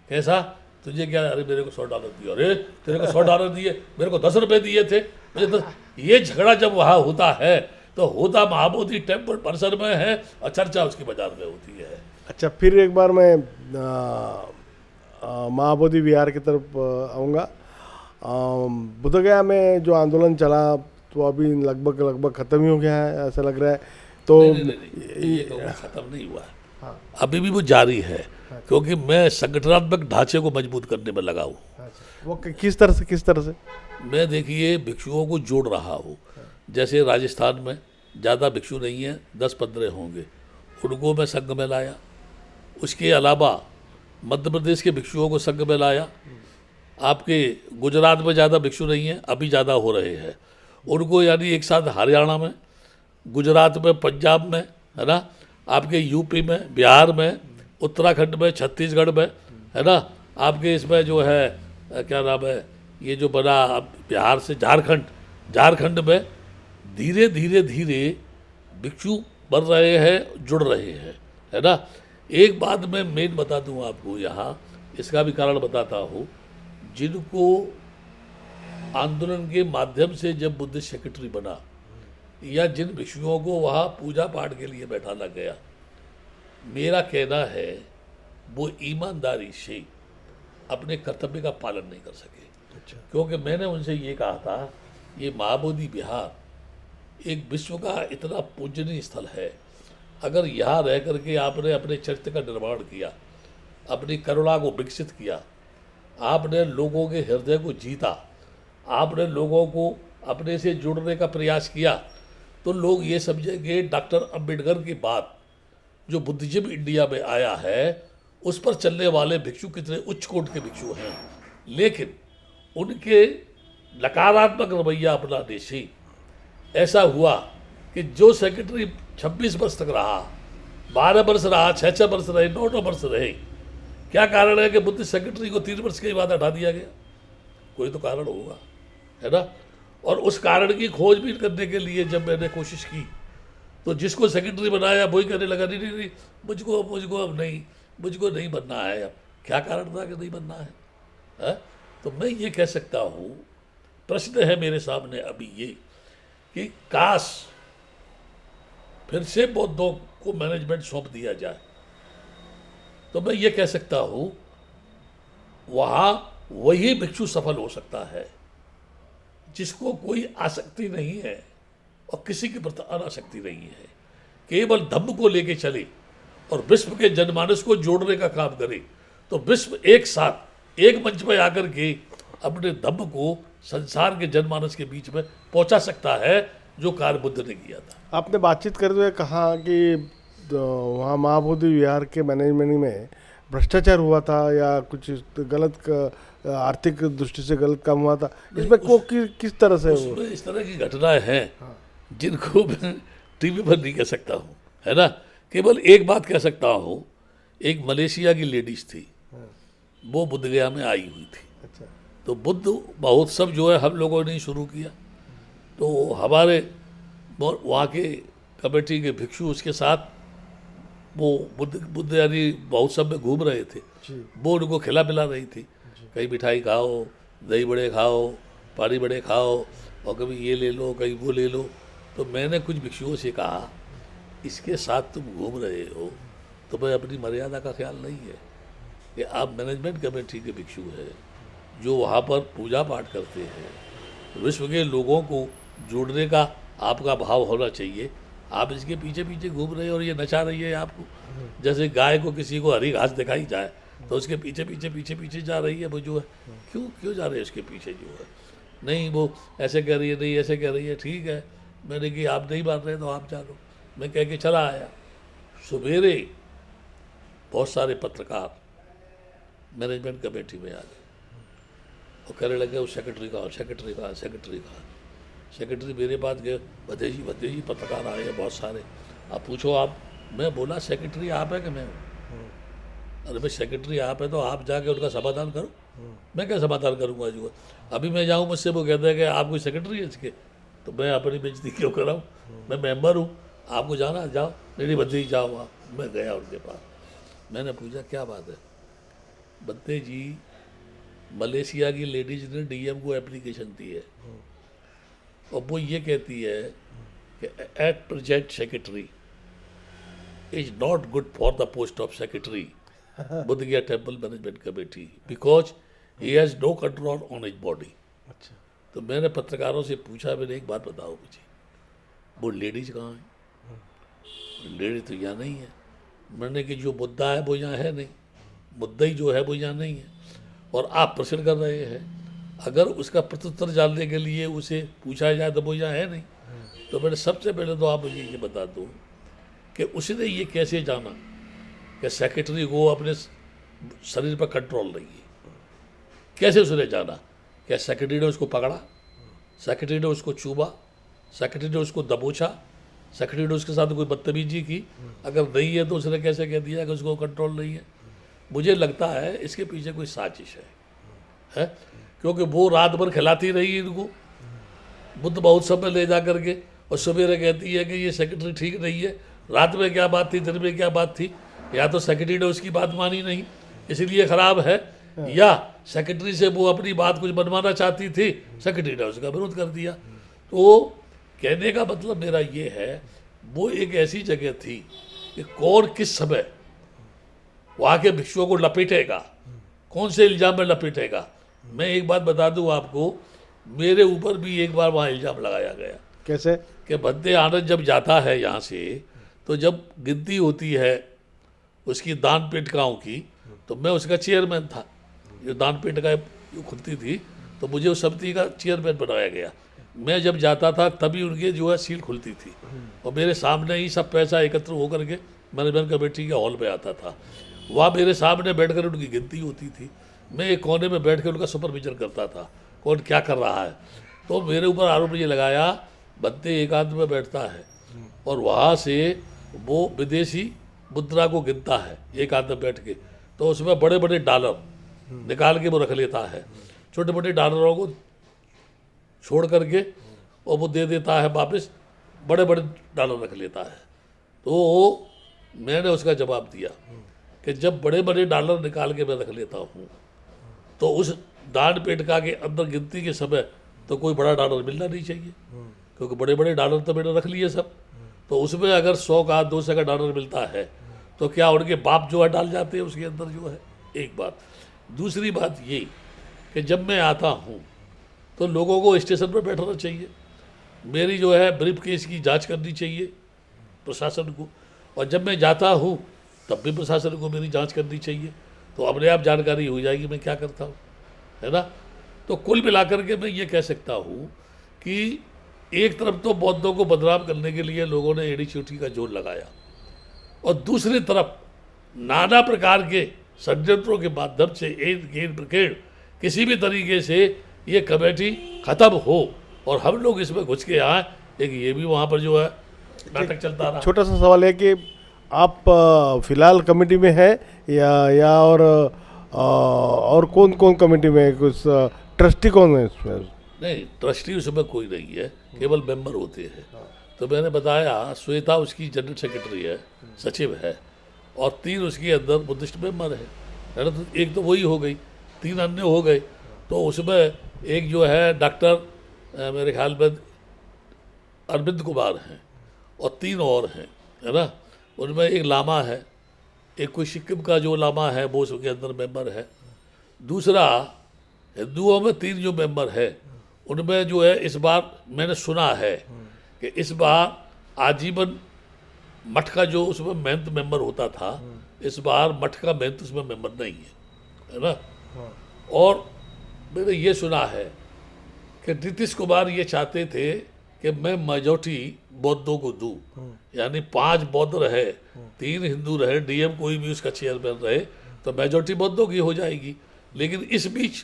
कैसा, तुझे क्या, अरे मेरे को 100 डालर दिए, अरे तेरे को 100 डालर दिए, मेरे को 10 रुपये दिए थे मुझे 10। ये झगड़ा जब वहाँ होता है तो होता महाबोधि टेम्पल परिसर में है और चर्चा उसकी बाजार में होती है। अच्छा, फिर एक बार मैं महाबोधि विहार की तरफ आऊँगा। बुद्धगया में जो आंदोलन चला तो अभी लगभग ख़त्म ही हो गया है, ऐसा लग रहा है। तो नहीं, ये ख़त्म नहीं हुआ है। हाँ। अभी भी वो जारी है। हाँ। क्योंकि मैं संगठनात्मक ढांचे को मजबूत करने में लगा हूँ। वो किस तरह से मैं देखिए भिक्षुओं को जोड़ रहा हूँ। जैसे राजस्थान में ज़्यादा भिक्षु नहीं है, 10-15 होंगे, उनको मैं संघ में लाया। उसके अलावा मध्य प्रदेश के भिक्षुओं को संघ में लाया। आपके गुजरात में ज़्यादा भिक्षु नहीं है, अभी ज़्यादा हो रहे हैं, उनको यानी एक साथ हरियाणा में, गुजरात में, पंजाब में, है ना, आपके यूपी में, बिहार में, उत्तराखंड में, छत्तीसगढ़ में, है ना, आपके इसमें जो है क्या नाम है, ये जो बना बिहार से झारखंड में धीरे धीरे भिक्षु बन रहे हैं, जुड़ रहे हैं, है ना। एक बात मैं मेन बता दूं आपको यहाँ, इसका भी कारण बताता हूँ। जिनको आंदोलन के माध्यम से जब बुद्ध सेक्रेटरी बना या जिन भिक्षुओं को वहाँ पूजा पाठ के लिए बैठाना गया, मेरा कहना है वो ईमानदारी से अपने कर्तव्य का पालन नहीं कर सके। अच्छा। क्योंकि मैंने उनसे ये कहा था, ये महाबोधि विहार एक विश्व का इतना पूजनीय स्थल है, अगर यहाँ रह करके आपने अपने चरित्र का निर्माण किया, अपनी करुणा को विकसित किया, आपने लोगों के हृदय को जीता, आपने लोगों को अपने से जोड़ने का प्रयास किया, तो लोग ये समझेंगे डॉक्टर अंबेडकर की बात जो बुद्धिज्म इंडिया में आया है, उस पर चलने वाले भिक्षु कितने उच्च कोट के भिक्षु हैं। लेकिन उनके नकारात्मक रवैया अपनाने से ऐसा हुआ कि जो सेक्रेटरी 26 वर्ष तक रहा, 12 वर्ष रहा, 6 वर्ष रहे, 9 वर्ष रहे, क्या कारण है कि बुद्ध सेक्रेटरी को 3 वर्ष के बाद हटा दिया गया? कोई तो कारण होगा, है ना। और उस कारण की खोजबीन करने के लिए जब मैंने कोशिश की, तो जिसको सेक्रेटरी बनाया वही कहने लगा, नहीं, मुझको नहीं बनना है। अब क्या कारण था कि नहीं बनना है? तो मैं ये कह सकता हूँ, प्रश्न है मेरे सामने अभी ये कि काश फिर से बौद्धों को मैनेजमेंट सौंप दिया जाए, तो मैं ये कह सकता हूँ वहाँ वही भिक्षु सफल हो सकता है जिसको कोई आसक्ति नहीं है और किसी के प्रति अनासक्ति नहीं है, केवल धम्म को लेके चले और विश्व के जनमानस को जोड़ने का काम करे, तो विश्व एक साथ एक मंच पर आकर के अपने धम्म को संसार के जनमानस के बीच में पहुंचा सकता है, जो कार्य बुद्ध ने किया था। आपने बातचीत करते हुए कहा कि वहाँ महाबोधि विहार के मैनेजमेंट में भ्रष्टाचार हुआ था या कुछ गलत आर्थिक दृष्टि से गलत काम हुआ था, इसमें किस तरह से वो इस तरह की घटनाएं हैं जिनको मैं टीवी पर नहीं कह सकता हूँ, है ना। केवल एक बात कह सकता हूँ, एक मलेशिया की लेडीज थी, वो बुद्धगया में आई हुई थी। अच्छा। तो बुद्ध महोत्सव जो है हम लोगों ने शुरू किया, तो हमारे वहाँ के कमेटी के भिक्षु उसके साथ वो बुद्ध यानी महोत्सव में घूम रहे थे। वो उनको खिला पिला रही थी, कहीं मिठाई खाओ, दही बड़े खाओ, पानी बड़े खाओ, और कभी ये ले लो, कहीं वो ले लो। तो मैंने कुछ भिक्षुओं से कहा, इसके साथ तुम घूम रहे हो, तुम्हें अपनी मर्यादा का ख्याल नहीं है कि आप मैनेजमेंट कमेटी के भिक्षु हैं जो वहाँ पर पूजा पाठ करते हैं, विश्व के लोगों को जोड़ने का आपका भाव होना चाहिए। आप इसके पीछे पीछे घूम रहे हो और ये नचा रही है आपको, जैसे गाय को किसी को हरी घास दिखाई जाए तो उसके पीछे पीछे जा रही है वो जो है। क्यों जा रहे हैं उसके पीछे जो है? नहीं वो ऐसे कह रही है, नहीं ऐसे कह रही है, ठीक है। मैंने कि आप नहीं मान रहे तो आप जानो। मैं कह के चला आया। सवेरे बहुत सारे पत्रकार मैनेजमेंट कमेटी में आ गए और कहने लगे वो सेक्रेटरी का। सेक्रेटरी मेरे पास गए, भद्दे जी पत्रकार आए हैं बहुत सारे, आप पूछो आप। मैं बोला सेक्रेटरी आप है कि मैं हूँ? अरे भाई सेक्रेटरी आप है तो आप जाके उनका समाधान करो, मैं क्या समाधान करूँगा जो है? अभी मैं जाऊँ मुझसे वो कहते हैं कि आप कोई सेक्रेटरी है इसके, तो मैं अपनी बेइज्जती क्यों कराऊँ? मैं मेंबर हूँ, आपको जाना जाओ, मेरी भद्दी जाओ आप। मैं गया उनके पास, मैंने पूछा क्या बात है? भद्दे जी मलेशिया की लेडीज ने डीएम को एप्लीकेशन दी है और वो ये कहती है कि at present secretary is not good for the post of secretary Bodh Gaya temple management committee because he has no control on his body. अच्छा, तो मैंने पत्रकारों से पूछा, मैंने एक बात बताओ मुझे, वो लेडीज कहाँ है? लेडीज तो यहाँ नहीं है। मैंने कि जो मुद्दा है वो यहाँ है नहीं, मुद्दा ही जो है वो यहाँ नहीं है और आप प्रश्न कर रहे हैं। अगर उसका प्रत्युत्तर जानने के लिए उसे पूछा जाए तो वो यहाँ है नहीं। तो मैंने सबसे पहले तो आप मुझे ये बता दो कि उसने ये कैसे जाना कि सेक्रेटरी को अपने शरीर पर कंट्रोल नहीं है? कैसे उसने जाना? क्या सेक्रेटरी ने उसको पकड़ा, सेक्रेटरी ने उसको चूमा, सेक्रेटरी ने उसको दबोचा, सेक्रेटरी ने उसके साथ कोई बदतमीजी की? अगर नहीं है तो उसने कैसे कह दिया कि उसको कंट्रोल नहीं है? मुझे लगता है इसके पीछे कोई साजिश है? क्योंकि वो रात भर खिलाती रही इनको बुद्ध महोत्सव में ले जा करके, और सवेरे कहती है कि ये सेक्रेटरी ठीक नहीं है। रात में क्या बात थी, दिन में क्या बात थी? या तो सेक्रेटरी ने उसकी बात मानी नहीं इसलिए खराब है, या सेक्रेटरी से वो अपनी बात कुछ बनवाना चाहती थी, सेक्रेटरी ने उसका विरोध कर दिया। तो कहने का मतलब मेरा ये है, वो एक ऐसी जगह थी कि कौन किस समय वहाँ के भिक्षुओं को लपेटेगा, कौन से इल्ज़ाम में लपेटेगा। मैं एक बात बता दूं आपको, मेरे ऊपर भी एक बार वहाँ इल्ज़ाम लगाया गया। कैसे? कि भद्दे आनंद जब जाता है यहाँ से, तो जब गिनती होती है उसकी दान पेट गाँव की, तो मैं उसका चेयरमैन था। जो दान पेट का जो खुलती थी तो मुझे उस समिति का चेयरमैन बनाया गया। मैं जब जाता था तभी उनके जो है सील खुलती थी और मेरे सामने ही सब पैसा एकत्र होकर के मैनेजमेंट कमेटी के हॉल में आता था। वहाँ मेरे सामने बैठकर उनकी गिनती होती थी, मैं एक कोने में बैठ कर उनका सुपरविजन करता था कौन क्या कर रहा है। तो मेरे ऊपर आरोप ये लगाया, भद्दे एकांत में बैठता है और वहाँ से वो विदेशी मुद्रा को गिनता है एकांत में बैठ के, तो उसमें बड़े बड़े डॉलर निकाल के वो रख लेता है, छोटे मोटे डॉलरों को छोड़ करके और वो दे देता है वापस, बड़े बड़े डॉलर रख लेता है। तो मैंने उसका जवाब दिया कि जब बड़े बड़े डॉलर निकाल के मैं रख लेता हूँ तो उस दान पेटिका के अंदर गिनती के समय तो कोई बड़ा डॉलर मिलना नहीं चाहिए, क्योंकि बड़े बड़े डॉलर तो मैंने रख लिए सब। तो उसमें अगर 100 का 200 का डॉलर मिलता है तो क्या उनके बाप जो है डाल जाते हैं उसके अंदर जो है? एक बात। दूसरी बात ये कि जब मैं आता हूँ तो लोगों को स्टेशन पर बैठना चाहिए, मेरी जो है ब्रीफ केस की जांच करनी चाहिए प्रशासन को, और जब मैं जाता हूँ तब भी प्रशासन को मेरी जांच करनी चाहिए। तो अपने आप जानकारी हो जाएगी मैं क्या करता हूँ, है ना? तो कुल मिलाकर के मैं ये कह सकता हूँ कि एक तरफ तो बौद्धों को बदनाम करने के लिए लोगों ने एड़ी चोटी का जोर लगाया, और दूसरी तरफ नाना प्रकार के षड्यंत्रों के माध्यम से एक ब्रिगेड किसी भी तरीके से ये कमेटी ख़त्म हो और हम लोग इसमें घुस के आए, लेकिन ये भी वहाँ पर जो है नाटक चलता रहा। छोटा सा सवाल है कि आप फिलहाल कमेटी में है या और कौन कौन कमेटी में है? कुछ ट्रस्टी कौन है इसमें? नहीं, ट्रस्टी उसमें कोई नहीं है, केवल मेंबर होते हैं। तो मैंने बताया श्वेता उसकी जनरल सेक्रेटरी है, सचिव है, और 3 उसके अंदर बुद्धिस्ट मेंबर है ना? तो एक तो वही हो गई, 3 अन्य हो गए। तो उसमें एक जो है डॉक्टर मेरे ख्याल में अरविंद कुमार हैं और 3 और हैं, है ना? उनमें एक लामा है, एक कोई सिक्किम का जो लामा है वो उसके अंदर मेंबर है। दूसरा हिंदुओं में 3 जो मेंबर है उनमें जो है इस बार मैंने सुना है कि इस बार आजीवन मठ का जो उसमें महंत मेंबर होता था, इस बार मठ का महंत उसमें मेंबर नहीं है ना? और मैंने ये सुना है कि नीतीश कुमार ये चाहते थे कि मैं मेजॉरिटी बौद्धों को दूं, यानी 5 बौद्ध रहे, 3 हिंदू रहे, डीएम कोई भी उसका चेयरमैन रहे तो मेजॉरिटी बौद्धों की हो जाएगी। लेकिन इस बीच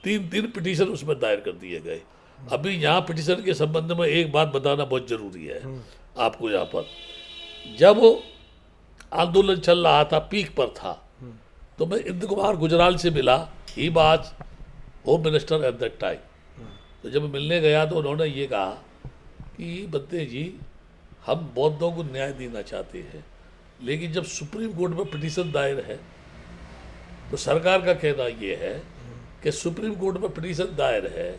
3 पिटीशन उसमें दायर कर दिए गए। अभी यहाँ पिटीशन के संबंध में एक बात बताना बहुत जरूरी है आपको। यहाँ पर जब आंदोलन चल रहा था, पीक पर था, तो मैं इंद्र कुमार गुजराल से मिला। He was home minister at that time. तो जब मिलने गया तो उन्होंने ये कहा कि बद्दे जी, हम बौद्धों को न्याय देना चाहते हैं, लेकिन जब सुप्रीम कोर्ट में पिटीशन दायर है तो सरकार का कहना ये है कि सुप्रीम कोर्ट में पिटीशन दायर है,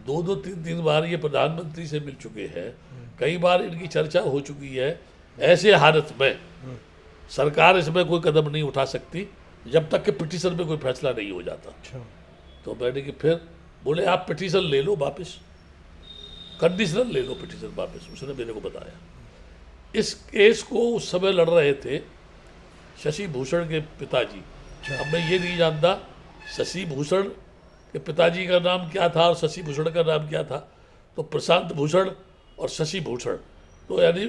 2-3 बार ये प्रधानमंत्री से मिल चुके हैं, कई बार इनकी चर्चा हो चुकी है। ऐसे हालत में सरकार इसमें कोई कदम नहीं उठा सकती जब तक कि पिटीशन में कोई फैसला नहीं हो जाता। तो मैंने कि फिर बोले आप पिटीशन ले लो वापस, कंडीशनल ले लो पिटीशन वापस। उसने मेरे को बताया इस केस को उस समय लड़ रहे थे शशि भूषण के पिताजी। अब मैं ये नहीं जानता शशि भूषण के पिताजी का नाम क्या था और शशि भूषण का नाम क्या था। तो प्रशांत भूषण और शशि भूषण, तो यानी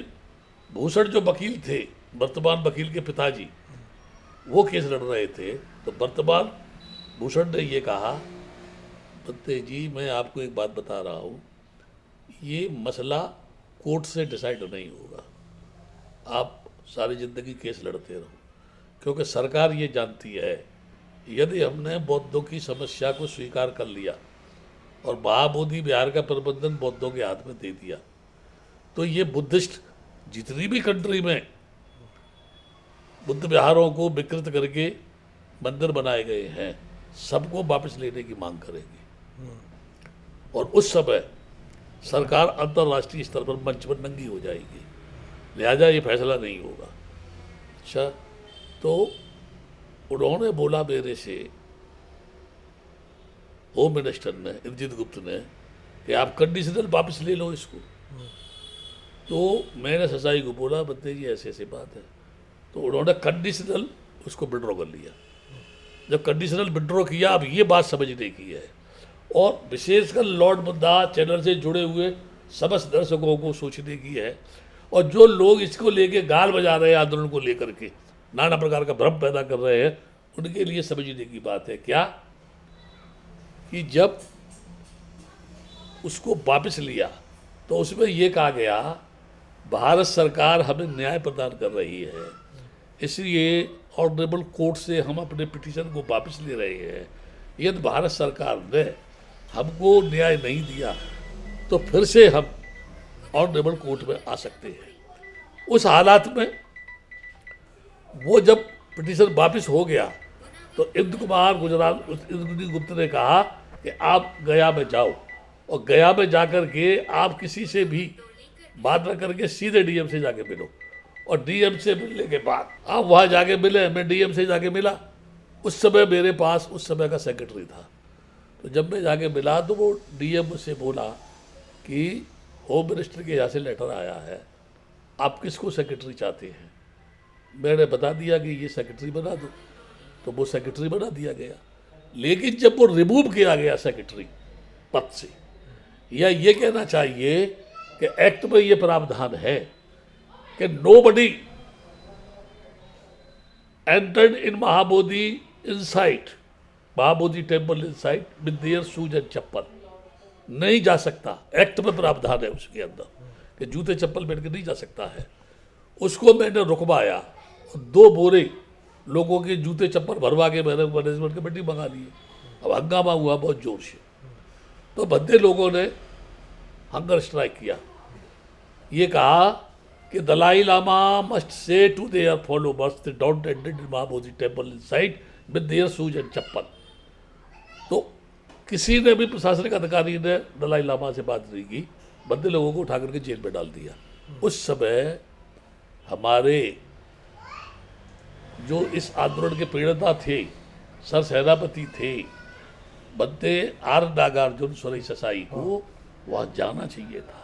भूषण जो वकील थे, वर्तमान वकील के पिताजी, वो केस लड़ रहे थे। तो वर्तमान भूषण ने ये कहा, बद्दे जी मैं आपको एक बात बता रहा हूँ, ये मसला कोर्ट से डिसाइड नहीं होगा, आप सारी ज़िंदगी केस लड़ते रहो, क्योंकि सरकार ये जानती है यदि हमने बौद्धों की समस्या को स्वीकार कर लिया और महाबोधि विहार का प्रबंधन बौद्धों के हाथ में दे दिया, तो ये बुद्धिस्ट जितनी भी कंट्री में बुद्ध विहारों को विकृत करके मंदिर बनाए गए हैं, सबको वापस लेने की मांग करेगी। और उस समय सरकार अंतर्राष्ट्रीय स्तर पर मंच पर नंगी हो जाएगी, लिहाजा ये फैसला नहीं होगा। अच्छा, तो उन्होंने बोला मेरे से, होम मिनिस्टर ने, इंद्रजीत गुप्त ने, कि आप कंडीशनल वापस ले लो इसको। तो मैंने ससाई को बोला, बद्दे जी ऐसे ऐसी बात है। तो उन्होंने कंडीशनल उसको विड्रॉ कर लिया। जब कंडीशनल विड्रॉ किया, अब ये बात समझने की है, और विशेषकर लॉर्ड बुद्धा चैनल से जुड़े हुए समस्त दर्शकों को सोचने की है, और जो लोग इसको लेके गाल बजा रहे हैं, आंदोलन को लेकर के नाना प्रकार का भ्रम पैदा कर रहे हैं, उनके लिए समझने की बात है क्या कि जब उसको वापस लिया तो उसमें यह कहा गया भारत सरकार हमें न्याय प्रदान कर रही है, इसलिए ऑनरेबल कोर्ट से हम अपने पिटीशन को वापस ले रहे हैं। यदि भारत सरकार ने हमको न्याय नहीं दिया तो फिर से हम ऑनरेबल कोर्ट में आ सकते हैं। उस हालात में वो जब पिटीशन वापस हो गया तो इंद्र कुमार गुजराल, इंद्रजीत गुप्त ने कहा कि आप गया में जाओ, और गया में जाकर के आप किसी से भी बात न करके सीधे डीएम से जाके मिलो, और डीएम से मिलने के बाद आप वहाँ जाके मिले। मैं डीएम से जाके मिला, उस समय मेरे पास उस समय का सेक्रेटरी था। तो जब मैं जाके मिला तो वो डीएम से बोला कि होम मिनिस्टर के यहाँ से लेटर आया है, आप किसको सेक्रेटरी चाहते हैं। मैंने बता दिया कि ये सेक्रेटरी बना दो, तो वो सेक्रेटरी बना दिया गया। लेकिन जब वो रिमूव किया गया सेक्रेटरी पद से, या ये कहना चाहिए कि एक्ट में ये प्रावधान है कि nobody entered in Mahabodhi inside, Mahabodhi temple inside with their shoes and chappal, नहीं जा सकता। एक्ट में प्रावधान है उसके अंदर कि जूते चप्पल पहन के नहीं जा सकता है। उसको मैंने रुकवाया, 2 बोरे लोगों के जूते चप्पल भरवा के मैंने मैनेजमेंट कमेटी मंगा ली। अब हंगामा हुआ बहुत जोर से, तो बद्दे लोगों ने हंगर स्ट्राइक किया, ये कहा कि Dalai Lama must say to their followers they don't enter in Mahabodhi temple inside with their shoes and chappal. तो किसी ने भी प्रशासनिक अधिकारी ने दलाई लामा से बात नहीं की, बद्दे लोगों को उठा करके जेल में डाल दिया। उस समय हमारे जो इस आंदोलन के प्रेरणा थे, सर सेनापति थे बद्दे आर नागार्जुन सुरेश ससाई को वहाँ जाना चाहिए था।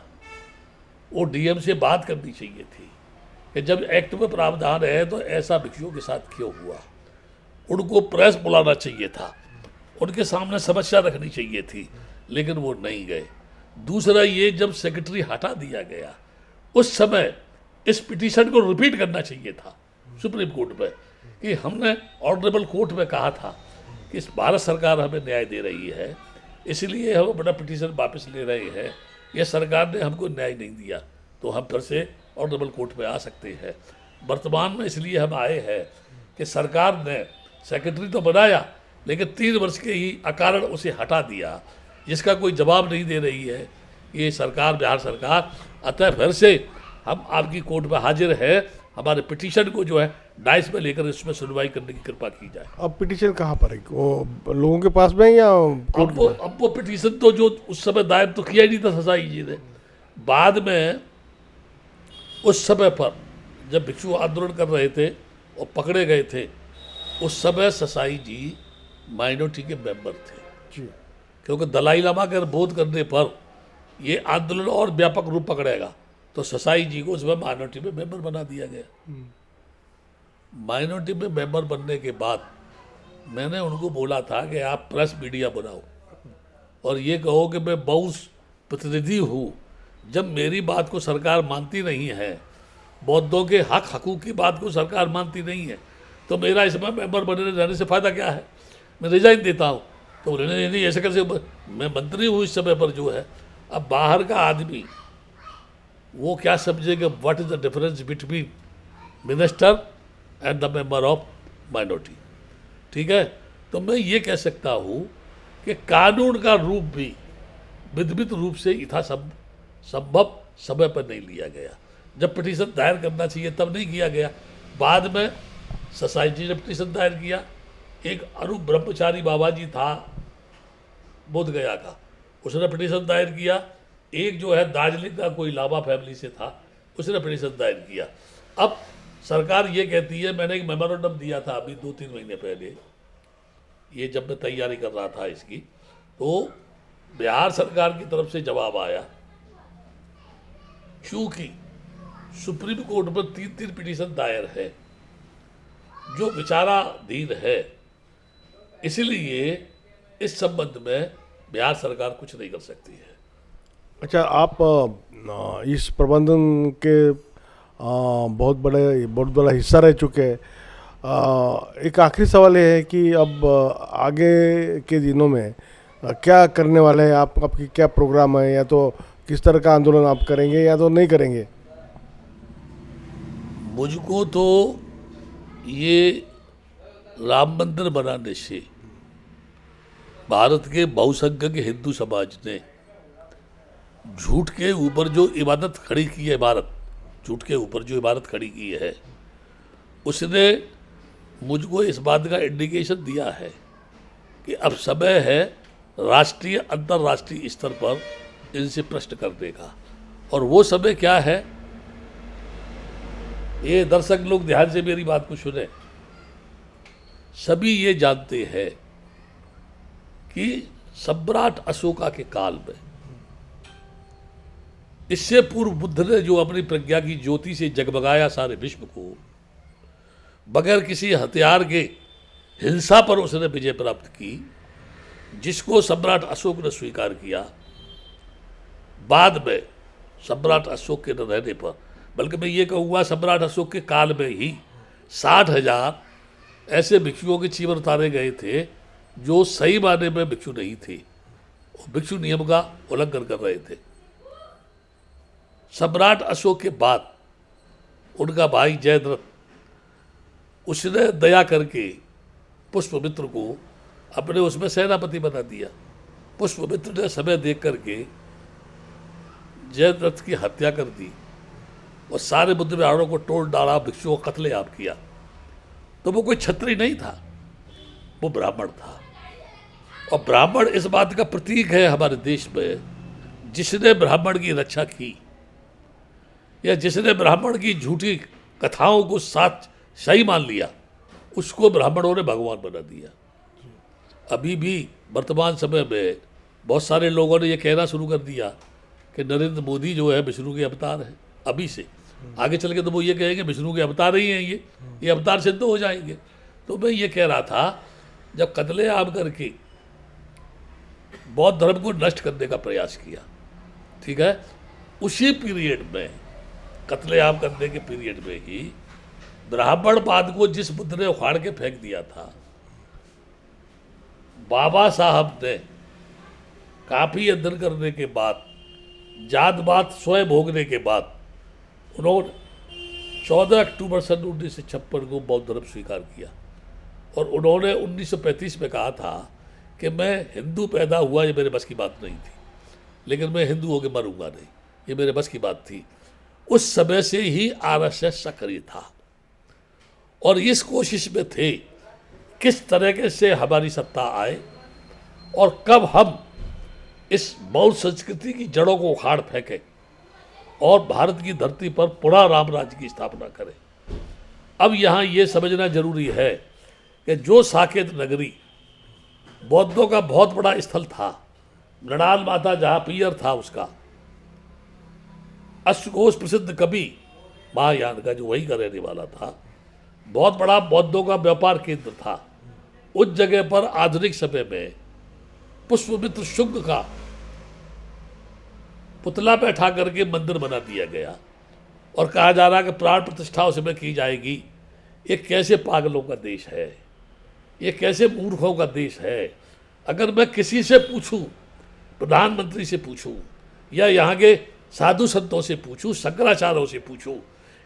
वो डीएम से बात करनी चाहिए थी कि जब एक्ट में प्रावधान है तो ऐसा भिक्षुओं के साथ क्यों हुआ। उनको प्रेस बुलाना चाहिए था, उनके सामने समस्या रखनी चाहिए थी, लेकिन वो नहीं गए। दूसरा ये, जब सेक्रेटरी हटा दिया गया उस समय इस पिटीशन को रिपीट करना चाहिए था सुप्रीम कोर्ट में कि हमने ऑनरेबल कोर्ट में कहा था कि इस भारत सरकार हमें न्याय दे रही है, इसलिए हम अपना पिटीशन वापस ले रहे हैं। यह सरकार ने हमको न्याय नहीं दिया तो हम फिर से ऑनरेबल कोर्ट में आ सकते हैं। वर्तमान में इसलिए हम आए हैं कि सरकार ने सेक्रेटरी तो बनाया लेकिन 3 वर्ष के ही अकारण उसे हटा दिया, जिसका कोई जवाब नहीं दे रही है ये सरकार, बिहार सरकार। अतः फिर से हम आपकी कोर्ट में हाजिर है, हमारे पिटीशन को जो है डाइस में लेकर इसमें सुनवाई करने की कृपा की जाए। अब पिटीशन कहाँ पर है, वो लोगों के पास में है या कोर्ट में? अब वो पिटीशन तो जो उस समय दायर तो किया ही नहीं था ससाई जी ने। बाद में उस समय पर जब भिक्षु आंदोलन कर रहे थे और पकड़े गए थे, उस समय ससाई जी माइनॉरिटी के मेंबर थे, जी। क्योंकि दलाई लामा के बोध करने पर ये आंदोलन और व्यापक रूप पकड़ेगा, तो ससाई जी को उसमें माइनॉरिटी में मेंबर बना दिया गया। माइनॉरिटी में मेंबर बनने के बाद मैंने उनको बोला था कि आप प्रेस मीडिया बनाओ और ये कहो कि मैं बहु प्रतिनिधि हूँ। जब मेरी बात को सरकार मानती नहीं है, बौद्धों के हक हकूक़ की बात को सरकार मानती नहीं है, तो मेरा इसमें मेंबर बने रहने से फ़ायदा क्या है, मैं रिजाइन देता हूँ। तो उन्होंने नहीं ऐसे कैसे, मैं मंत्री हूँ इस समय पर जो है। अब बाहर का आदमी वो क्या समझेगा, what is the difference between minister and the member of minority, ठीक है। तो मैं ये कह सकता हूँ कि कानून का रूप भी विधिवत रूप से संभव समय पर नहीं लिया गया। जब पिटीशन दायर करना चाहिए तब नहीं किया गया। बाद में सोसाइटी ने पिटीशन दायर किया। एक अरूप ब्रह्मचारी बाबा जी था बोध गया का, उसने पिटीशन दायर किया। एक जो है दार्जिलिंग का कोई लामा फैमिली से था, उसने पिटीशन दायर किया। अब सरकार ये कहती है, मैंने एक मेमोरेंडम दिया था अभी 2-3 महीने पहले, ये जब मैं तैयारी कर रहा था इसकी, तो बिहार सरकार की तरफ से जवाब आया, क्योंकि सुप्रीम कोर्ट पर 3 पिटीशन दायर है जो विचाराधीन है, इसलिए इस संबंध में बिहार सरकार कुछ नहीं कर सकती है। अच्छा, आप इस प्रबंधन के बहुत बड़ा हिस्सा रह चुके हैं। एक आखिरी सवाल ये है कि अब आगे के दिनों में क्या करने वाले हैं आप? आपकी क्या प्रोग्राम है, या तो किस तरह का आंदोलन आप करेंगे या तो नहीं करेंगे? मुझको तो ये राम मंदिर बनाने से भारत के बहुसंख्यक हिंदू समाज ने झूठ के ऊपर जो इबादत खड़ी की है, झूठ के ऊपर जो इबादत खड़ी की है, उसने मुझको इस बात का इंडिकेशन दिया है कि अब समय है राष्ट्रीय अंतर्राष्ट्रीय स्तर पर इनसे प्रश्न करने का। और वो समय क्या है, ये दर्शक लोग ध्यान से मेरी बात को सुने। सभी ये जानते हैं कि सम्राट अशोका के काल में, इससे पूर्व बुद्ध ने जो अपनी प्रज्ञा की ज्योति से जगमगाया सारे विश्व को, बगैर किसी हथियार के हिंसा पर उसने विजय प्राप्त की, जिसको सम्राट अशोक ने स्वीकार किया। बाद में सम्राट अशोक के न रहने पर, बल्कि मैं ये कहूँगा सम्राट अशोक के काल में ही 60,000 ऐसे भिक्षुओं के चीवर उतारे गए थे जो सही मायने में भिक्षु नहीं थे, भिक्षु नियम का उल्लंघन कर रहे थे। सम्राट अशोक के बाद उनका भाई जयद्रथ, उसने दया करके पुष्पमित्र को अपने उसमें सेनापति बना दिया। पुष्पमित्र ने समय देख करके जयद्रथ की हत्या कर दी और सारे बुद्ध विहारों को तोड़ डाला, भिक्षुओं को कत्लेआम किया। तो वो कोई क्षत्रिय नहीं था, वो ब्राह्मण था। और ब्राह्मण इस बात का प्रतीक है हमारे देश में, जिसने ब्राह्मण की रक्षा की या जिसने ब्राह्मण की झूठी कथाओं को सही मान लिया, उसको ब्राह्मणों ने भगवान बना दिया। अभी भी वर्तमान समय में बहुत सारे लोगों ने यह कहना शुरू कर दिया कि नरेंद्र मोदी जो है विष्णु के अवतार है। अभी से आगे चल के तो वो ये कहेंगे विष्णु के अवतार ही हैं, ये अवतार सिद्ध हो जाएंगे। तो मैं ये कह रहा था, जब कत्लेआम करके बौद्ध धर्म को नष्ट करने का प्रयास किया, ठीक है, उसी पीरियड में, कत्लेआम करने के पीरियड में ही ब्राह्मणवाद को जिस बुद्ध ने उखाड़ के फेंक दिया था, बाबा साहब ने काफ़ी अध्ययन करने के बाद, जात-पात स्वयं भोगने के बाद उन्होंने 14 अक्टूबर सन 1956 को बौद्ध धर्म स्वीकार किया। और उन्होंने 1935 में कहा था कि मैं हिंदू पैदा हुआ, ये मेरे बस की बात नहीं थी, लेकिन मैं हिंदू होकर मरूंगा नहीं, ये मेरे बस की बात थी। उस समय से ही आरएसएस सक्रिय था और इस कोशिश में थे किस तरीके से हमारी सत्ता आए और कब हम इस बौद्ध संस्कृति की जड़ों को उखाड़ फेंकें और भारत की धरती पर पुनः राम राज्य की स्थापना करें। अब यहाँ ये समझना जरूरी है कि जो साकेत नगरी बौद्धों का बहुत बड़ा स्थल था, नडाल माता जहाँ पियर था उसका, अष्टकोश प्रसिद्ध कवि महायान का जो वही का रहने वाला था, बहुत बड़ा बौद्धों का व्यापार केंद्र था, उस जगह पर आधुनिक समय में पुष्पमित्र शुक्ल का पुतला बैठा करके मंदिर बना दिया गया और कहा जा रहा कि प्राण प्रतिष्ठा उसमें की जाएगी। ये कैसे पागलों का देश है, ये कैसे मूर्खों का देश है। अगर मैं किसी से पूछूं, प्रधानमंत्री से पूछूं या यहाँ के साधु संतों से पूछूं, शंकराचार्यों से पूछूं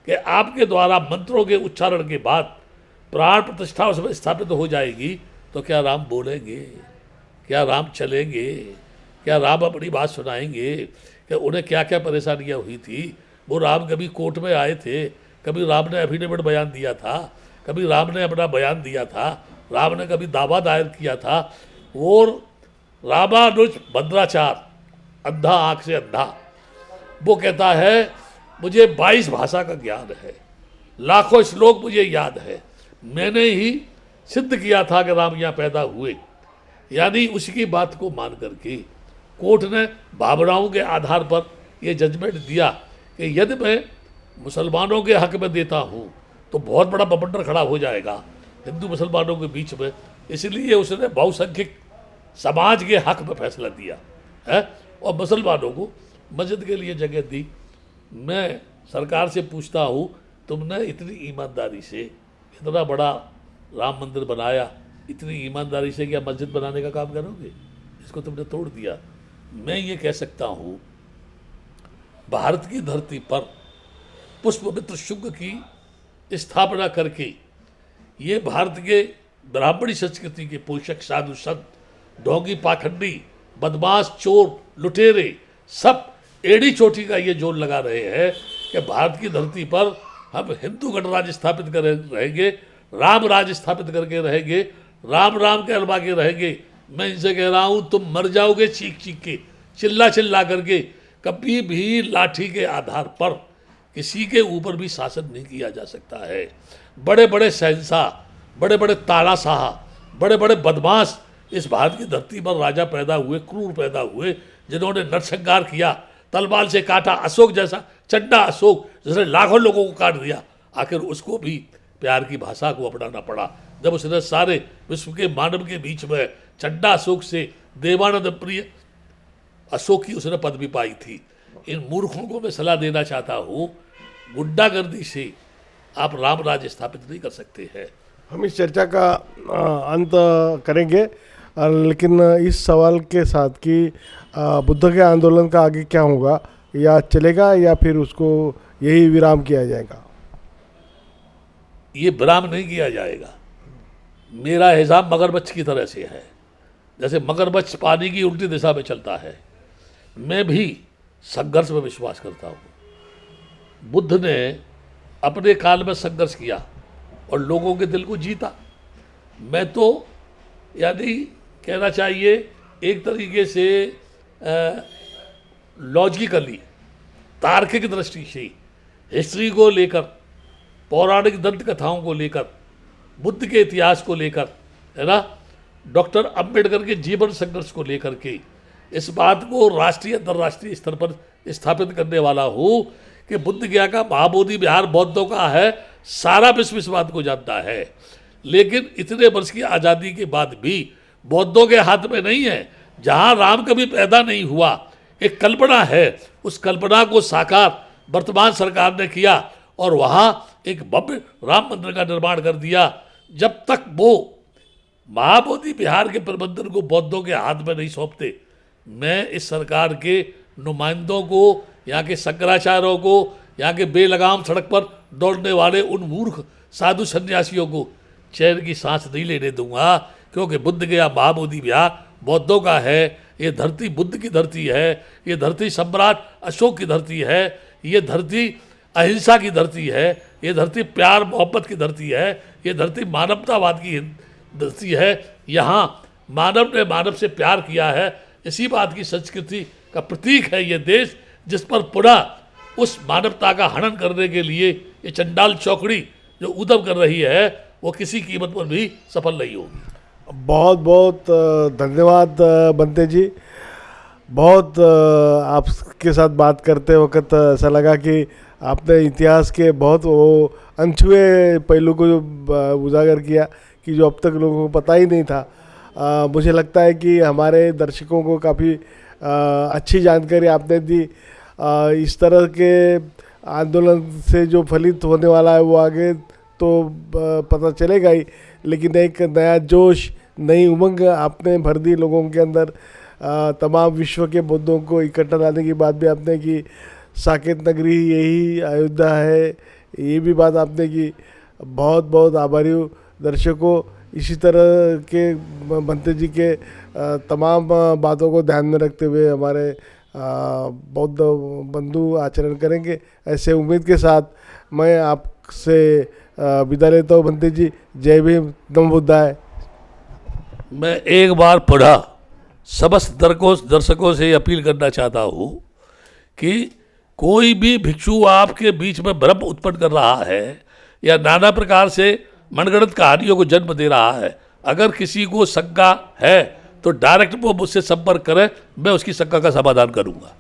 कि आपके द्वारा मंत्रों के उच्चारण के बाद प्राण प्रतिष्ठा उसमें स्थापित हो जाएगी, तो क्या राम बोलेंगे, क्या राम चलेंगे, क्या राम अपनी बात सुनाएंगे कि उन्हें क्या क्या परेशानियां हुई थी। वो राम कभी कोर्ट में आए थे, कभी राम ने एफिडेविट बयान दिया था, कभी राम ने अपना बयान दिया था, राम ने कभी दावा दायर किया था। वो रामानुज भद्राचार, अंधा आँख से अंधा, वो कहता है मुझे 22 भाषा का ज्ञान है, लाखों श्लोक मुझे याद है, मैंने ही सिद्ध किया था कि राम यहाँ पैदा हुए। यानी उसकी बात को मान करके कोर्ट ने भावनाओं के आधार पर यह जजमेंट दिया कि यदि मैं मुसलमानों के हक में देता हूँ तो बहुत बड़ा बवंडर खड़ा हो जाएगा हिंदू मुसलमानों के बीच में, इसलिए उसने बहुसंख्यक समाज के हक में फैसला दिया है और मुसलमानों को मस्जिद के लिए जगह दी। मैं सरकार से पूछता हूँ, तुमने इतनी ईमानदारी से इतना बड़ा राम मंदिर बनाया, इतनी ईमानदारी से क्या मस्जिद बनाने का काम करोगे? इसको तुमने तोड़ दिया। मैं ये कह सकता हूँ, भारत की धरती पर पुष्पमित्र शुक्ल की स्थापना करके ये भारत के ब्राह्मणी संस्कृति के पोषक साधु संत, ढोंगी, पाखंडी, बदमाश, चोर, लुटेरे सब एड़ी चोटी का ये जोर लगा रहे हैं कि भारत की धरती पर हम हिंदू गणराज्य स्थापित कर रहेंगे, राम राज्य स्थापित करके रहेंगे, राम राम कहलवा के रहेंगे। मैं इनसे कह रहा हूँ, तुम मर जाओगे चीख चीख के, चिल्ला चिल्ला करके। कभी भी लाठी के आधार पर किसी के ऊपर भी शासन नहीं किया जा सकता है। बड़े बड़े शहंशाह, बड़े बड़े तानाशाह, बड़े बड़े बदमाश इस भारत की धरती पर राजा पैदा हुए, क्रूर पैदा हुए, जिन्होंने नरसंहार किया, तलवार से काटा। अशोक जैसा चंडा अशोक जिसने लाखों लोगों को काट दिया, आखिर उसको भी प्यार की भाषा को अपनाना पड़ा जब उसने सारे विश्व के मानव के बीच में चंडा अशोक से देवानंद प्रिय अशोक की उसने पदवी पाई थी। इन मूर्खों को मैं सलाह देना चाहता हूँ, गुंडागर्दी से आप राम राज्य स्थापित नहीं कर सकते हैं। हम इस चर्चा का अंत करेंगे, लेकिन इस सवाल के साथ कि बुद्ध के आंदोलन का आगे क्या होगा, या चलेगा या फिर उसको यही विराम किया जाएगा? ये विराम नहीं किया जाएगा। मेरा हिसाब मगरमच्छ की तरह से है, जैसे मगरमच्छ पानी की उल्टी दिशा में चलता है। मैं भी संघर्ष में विश्वास करता हूँ। बुद्ध ने अपने काल में संघर्ष किया और लोगों के दिल को जीता। मैं तो यानी कहना चाहिए एक तरीके से लॉजिकली, तार्किक दृष्टि से, हिस्ट्री को लेकर, पौराणिक दंत कथाओं को लेकर, बुद्ध के इतिहास को लेकर, है ना, डॉक्टर अंबेडकर के जीवन संघर्ष को लेकर के इस बात को राष्ट्रीय अंतर्राष्ट्रीय स्तर पर स्थापित करने वाला हूँ कि बुद्ध गया का महाबोधि विहार बौद्धों का है। सारा विश्व इस बात को जानता है, लेकिन इतने वर्ष की आज़ादी के बाद भी बौद्धों के हाथ में नहीं है। जहाँ राम कभी पैदा नहीं हुआ, एक कल्पना है, उस कल्पना को साकार वर्तमान सरकार ने किया और वहाँ एक भव्य राम मंदिर का निर्माण कर दिया। जब तक वो महाबोधि विहार के प्रबंधन को बौद्धों के हाथ में नहीं सौंपते, मैं इस सरकार के नुमाइंदों को, यहाँ के शंकराचार्यों को, यहाँ के बेलगाम सड़क पर दौड़ने वाले उन मूर्ख साधु सन्यासियों को चैन की सांस नहीं लेने दूंगा, क्योंकि बुद्ध गया महाबोधि विहार बौद्धों का है। ये धरती बुद्ध की धरती है, ये धरती सम्राट अशोक की धरती है, ये धरती अहिंसा की धरती है, ये धरती प्यार मोहब्बत की धरती है, ये धरती मानवतावाद की धरती है। यहाँ मानव ने मानव से प्यार किया है, इसी बात की संस्कृति का प्रतीक है ये देश, जिस पर पुनः उस मानवता का हनन करने के लिए ये चंडाल चौकड़ी जो उद्यम कर रही है वो किसी कीमत पर भी सफल नहीं होगी। बहुत बहुत धन्यवाद बंते जी। बहुत आपके साथ बात करते वक्त ऐसा लगा कि आपने इतिहास के बहुत वो अनछुए पहलू को उजागर किया कि जो अब तक लोगों को पता ही नहीं था। मुझे लगता है कि हमारे दर्शकों को काफ़ी अच्छी जानकारी आपने दी। इस तरह के आंदोलन से जो फलित होने वाला है वो आगे तो पता चलेगा ही, लेकिन एक नया जोश, नई उमंग आपने भर दी लोगों के अंदर। तमाम विश्व के बुद्धों को इकट्ठा लाने की बात भी आपने की। साकेत नगरी यही अयोध्या है, ये भी बात आपने की। बहुत बहुत आभारी हूँ। दर्शकों, इसी तरह के बंते जी के तमाम बातों को ध्यान में रखते हुए हमारे बौद्ध बंधु आचरण करेंगे, ऐसे उम्मीद के साथ मैं आपसे विदा लेता हूँ। बंते जी, जय भीम, नमो बुद्धाय। मैं एक बार पढ़ा समस्त दर्शकों से अपील करना चाहता हूँ कि कोई भी भिक्षु आपके बीच में भ्रम उत्पन्न कर रहा है या नाना प्रकार से मनगढ़ंत कहानियों को जन्म दे रहा है, अगर किसी को शंका है तो डायरेक्ट वो मुझसे संपर्क करें, मैं उसकी शंका का समाधान करूँगा।